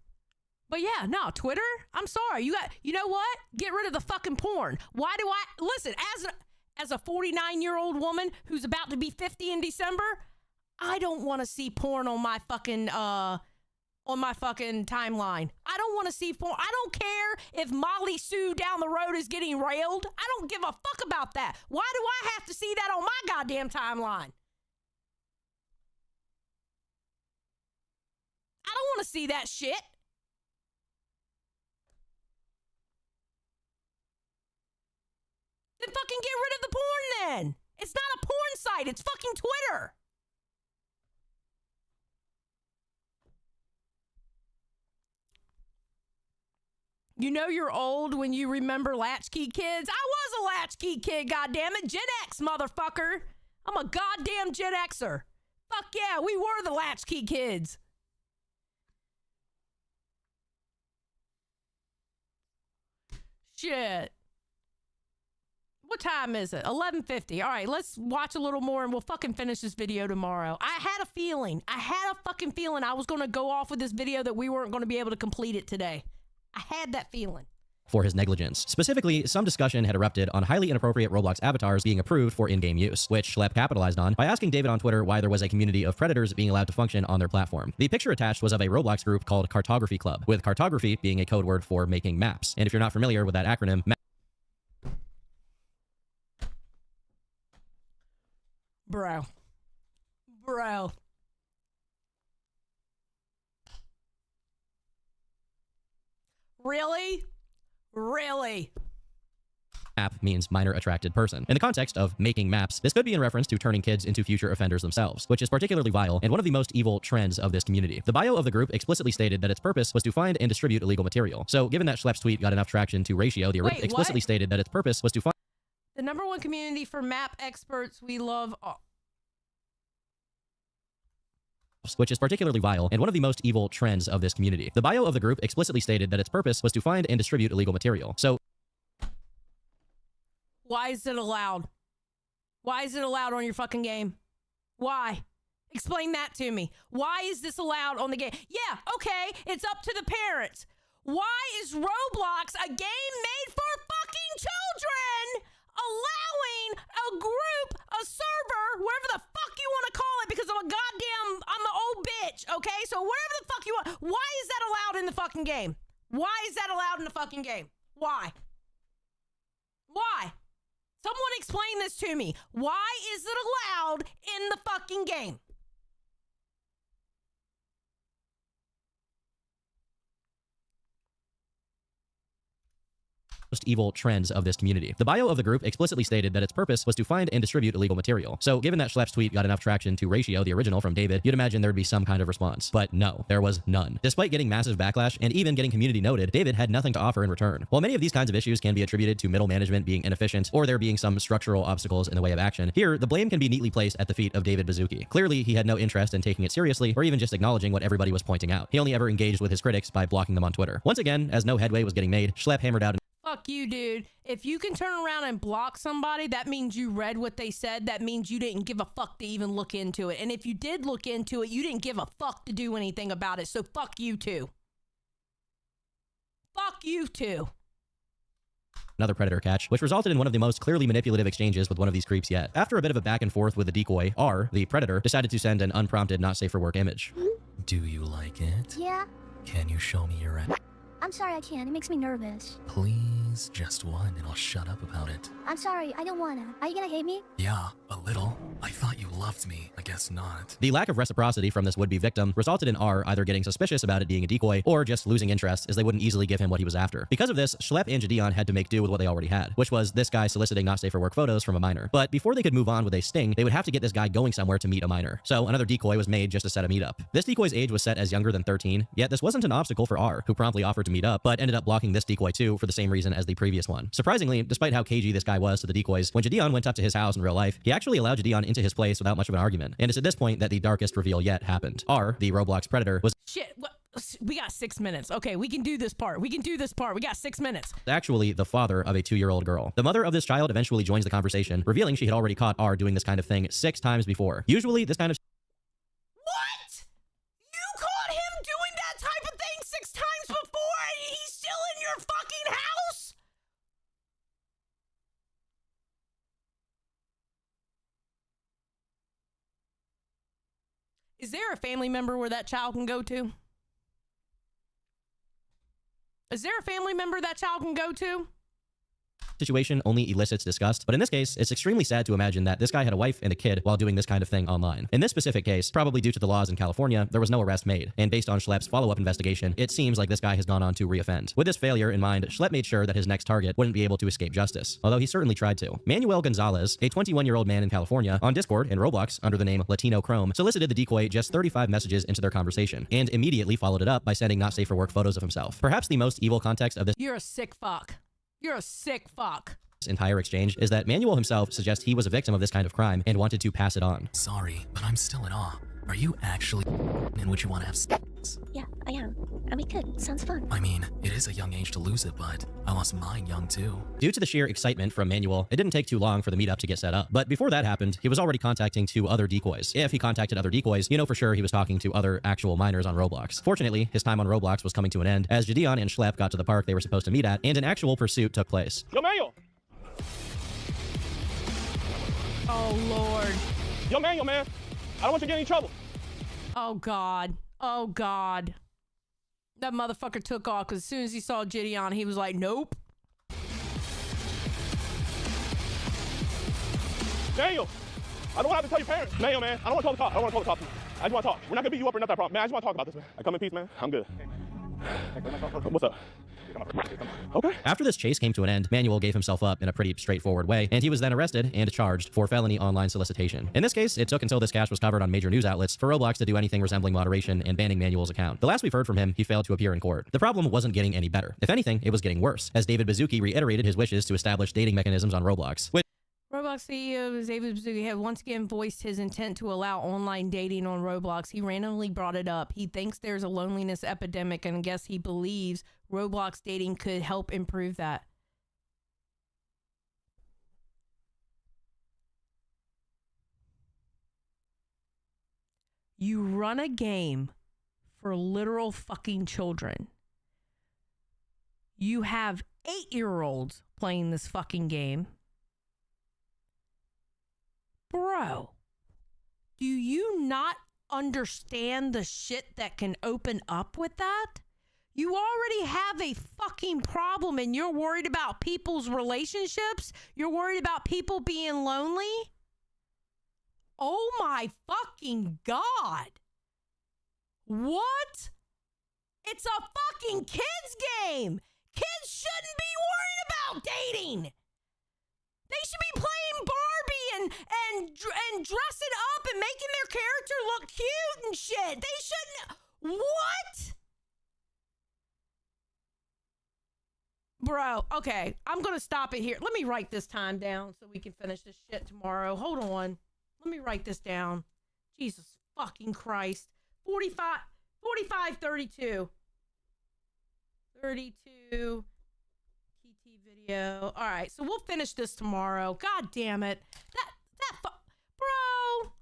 But yeah, no, Twitter, I'm sorry. You know what? Get rid of the fucking porn. Why do I, listen, as a 49-year-old woman who's about to be 50 in December, I don't want to see porn on my fucking timeline. I don't want to see porn. I don't care if Molly Sue down the road is getting railed. I don't give a fuck about that. Why do I have to see that on my goddamn timeline? I don't want to see that shit. Then fucking get rid of the porn then. It's not a porn site. It's fucking Twitter. You know you're old when you remember latchkey kids. I was a latchkey kid, goddammit. Gen X, motherfucker. I'm a goddamn Gen Xer. Fuck yeah, we were the latchkey kids. Shit. What time is it? 11:50. All right, let's watch a little more and we'll fucking finish this video tomorrow. I had a fucking feeling I was going to go off with this video that we weren't going to be able to complete it today. I had that feeling. For his negligence. Specifically, some discussion had erupted on highly inappropriate Roblox avatars being approved for in-game use, which Schlepp capitalized on by asking David on Twitter why there was a community of predators being allowed to function on their platform. The picture attached was of a Roblox group called Cartography Club, with cartography being a code word for making maps. And if you're not familiar with that acronym, Bro. Really? Map means minor attracted person. In the context of making maps, this could be in reference to turning kids into future offenders themselves, which is particularly vile and one of the most evil trends of this community. The bio of the group explicitly stated that its purpose was to find and distribute illegal material. So given that Schlepp's tweet got enough traction to ratio, the explicitly stated that its purpose was to find The #1 community for map experts we love all. Which is particularly vile and one of the most evil trends of this community. The bio of the group explicitly stated that its purpose was to find and distribute illegal material. So why is it allowed? Why is it allowed on your fucking game? Why? Explain that to me. Why is this allowed on the game? Yeah, okay, it's up to the parents. Why is Roblox a game made for fucking children? Allowing a group, a server, whatever the fuck you want to call it, because I'm the old bitch, okay? So whatever the fuck you want. Why is that allowed in the fucking game? Why is that allowed in the fucking game? Why? Someone explain this to me. Why is it allowed in the fucking game? most evil trends of this community. The bio of the group explicitly stated that its purpose was to find and distribute illegal material. So given that Schlepp's tweet got enough traction to ratio the original from David, you'd imagine there'd be some kind of response. But no, there was none. Despite getting massive backlash and even getting community noted, David had nothing to offer in return. While many of these kinds of issues can be attributed to middle management being inefficient or there being some structural obstacles in the way of action, here the blame can be neatly placed at the feet of David Baszucki. Clearly, he had no interest in taking it seriously or even just acknowledging what everybody was pointing out. He only ever engaged with his critics by blocking them on Twitter. Once again, as no headway was getting made, Schlepp hammered out Fuck you, dude. If you can turn around and block somebody, that means you read what they said. That means you didn't give a fuck to even look into it. And if you did look into it, you didn't give a fuck to do anything about it. So fuck you too. Fuck you too. Another predator catch, which resulted in one of the most clearly manipulative exchanges with one of these creeps yet. After a bit of a back and forth with the decoy, R, the predator, decided to send an unprompted not safe for work image. Do you like it? Yeah. Can you show me your I'm sorry, I can't. It makes me nervous. Please, just one and I'll shut up about it. I'm sorry, I don't wanna. Are you gonna hate me? Yeah, a little. I thought you loved me. I guess not. The lack of reciprocity from this would-be victim resulted in R either getting suspicious about it being a decoy or just losing interest, as they wouldn't easily give him what he was after. Because of this, Schlepp and Gideon had to make do with what they already had, which was this guy soliciting not safe for work photos from a minor. But before they could move on with a sting, they would have to get this guy going somewhere to meet a minor. So another decoy was made just to set a meetup. This decoy's age was set as younger than 13, yet this wasn't an obstacle for R, who promptly offered to meet up, but ended up blocking this decoy too for the same reason as the previous one. Surprisingly, despite how cagey this guy was to the decoys, when Gideon went up to his house in real life, he actually allowed Gideon into his place without much of an argument. And it's at this point that the darkest reveal yet happened. R, the Roblox predator, was Shit, what? We got 6 minutes. Okay, we can do this part. We can do this part. We got 6 minutes. actually the father of a 2-year-old girl. The mother of this child eventually joins the conversation, revealing she had already caught R doing this kind of thing 6 times before. Usually, this kind of What? You caught him doing that type of thing 6 times before and he's still in your fucking house? Is there a family member where that child can go to? Is there a family member that child can go to? situation only elicits disgust, but in this case, it's extremely sad to imagine that this guy had a wife and a kid while doing this kind of thing online. In this specific case, probably due to the laws in California, there was no arrest made, and based on Schlepp's follow-up investigation, it seems like this guy has gone on to reoffend. With this failure in mind, Schlepp made sure that his next target wouldn't be able to escape justice, although he certainly tried to. Manuel Gonzalez, a 21-year-old man in California, on Discord and Roblox under the name Latino Chrome, solicited the decoy just 35 messages into their conversation, and immediately followed it up by sending not safe for work photos of himself. Perhaps the most evil context of this You're a sick fuck. You're a sick fuck. entire exchange is that Manuel himself suggests he was a victim of this kind of crime and wanted to pass it on. Sorry, but I'm still in awe. Are you actually and would you want to have sex? Yeah, I am. And we could. Sounds fun. I mean, it is a young age to lose it, but I lost mine young too. Due to the sheer excitement from Manuel, it didn't take too long for the meetup to get set up. But before that happened, he was already contacting 2 other decoys. If he contacted other decoys, you know for sure he was talking to other actual minors on Roblox. Fortunately, his time on Roblox was coming to an end as Gideon and Schlepp got to the park they were supposed to meet at, and an actual pursuit took place. Yo, Manuel! Oh, Lord. Yo, Manuel, man! I don't want you to get in any trouble. Oh, God. Oh, God. That motherfucker took off because as soon as he saw Gideon, he was like, nope. Manuel! I don't want to have to tell your parents. Manuel, man, I don't want to call the cops. I don't want to call the cops. I just want to talk. We're not going to beat you up or not that problem. Man, I just want to talk about this, man. I come in peace, man. I'm good. What's up? Okay. After this chase came to an end, Manuel gave himself up in a pretty straightforward way, and he was then arrested and charged for felony online solicitation. In this case, it took until this cash was covered on major news outlets for Roblox to do anything resembling moderation and banning Manuel's account. The last we've heard from him, he failed to appear in court. The problem wasn't getting any better. If anything, it was getting worse, as David Baszucki reiterated his wishes to establish dating mechanisms on Roblox, which Roblox CEO David Baszucki had once again voiced his intent to allow online dating on Roblox. He randomly brought it up. He thinks there's a loneliness epidemic, and I guess he believes Roblox dating could help improve that. You run a game for literal fucking children. You have 8-year-olds playing this fucking game. Bro, do you not understand the shit that can open up with that? You already have a fucking problem and you're worried about people's relationships? You're worried about people being lonely? Oh my fucking God. What? It's a fucking kids game. Kids shouldn't be worried about dating. They should be playing Barbie and dressing up and making their character look cute and shit. They shouldn't. What? Bro, okay. I'm going to stop it here. Let me write this time down so we can finish this shit tomorrow. Hold on. Let me write this down. Jesus fucking Christ. 45, 32. 32. Video. All right, so we'll finish this tomorrow. God damn it. Bro.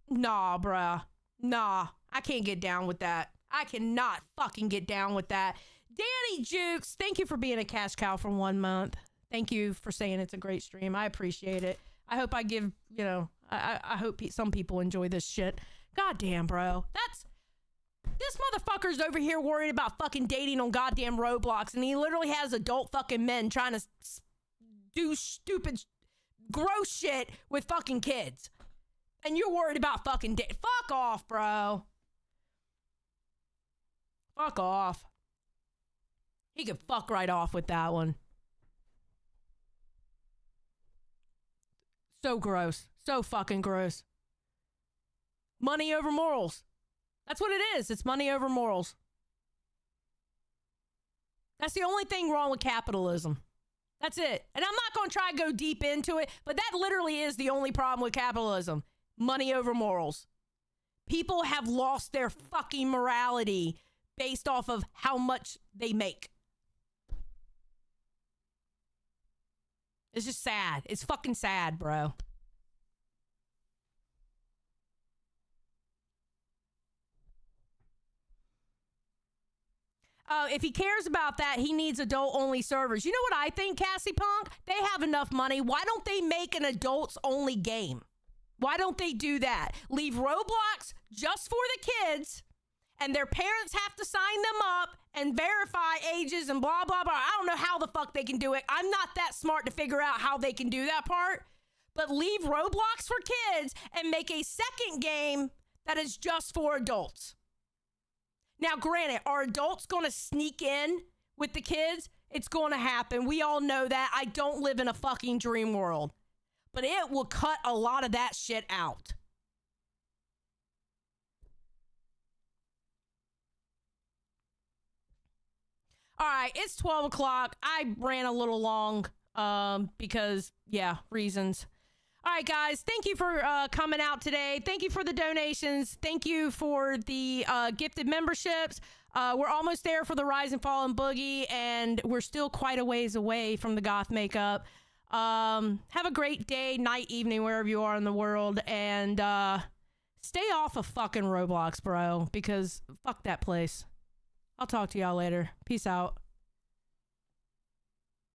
Nah, bruh. Nah, I can't get down with that. I cannot fucking get down with that. Danny Jukes, thank you for being a cash cow for 1 month. Thank you for saying it's a great stream. I appreciate it. I hope I give, I hope some people enjoy this shit. God damn, bro. That's This motherfucker's over here worried about fucking dating on goddamn Roblox, and he literally has adult fucking men trying to do stupid, gross shit with fucking kids. And you're worried about fucking date. Fuck off, bro. Fuck off. He could fuck right off with that one. So gross. So fucking gross. Money over morals. That's what it is. It's money over morals. That's the only thing wrong with capitalism. That's it. And I'm not going to try to go deep into it, but that literally is the only problem with capitalism. Money over morals. People have lost their fucking morality based off of how much they make. It's just sad. It's fucking sad, bro. If he cares about that, he needs adult-only servers. You know what I think, Cassie Punk? They have enough money. Why don't they make an adults-only game? Why don't they do that? Leave Roblox just for the kids, and their parents have to sign them up and verify ages and blah, blah, blah. I don't know how the fuck they can do it. I'm not that smart to figure out how they can do that part. But leave Roblox for kids and make a second game that is just for adults. Now, granted, are adults going to sneak in with the kids? It's going to happen. We all know that. I don't live in a fucking dream world. But it will cut a lot of that shit out. All right, it's 12 o'clock. I ran a little long because, yeah, reasons. All right, guys, thank you for coming out today. Thank you for the donations. Thank you for the gifted memberships. We're almost there for the Rise and Fall and Boogie, and we're still quite a ways away from the goth makeup. Have a great day, night, evening, wherever you are in the world, and stay off of fucking Roblox, bro, because fuck that place. I'll talk to y'all later. Peace out.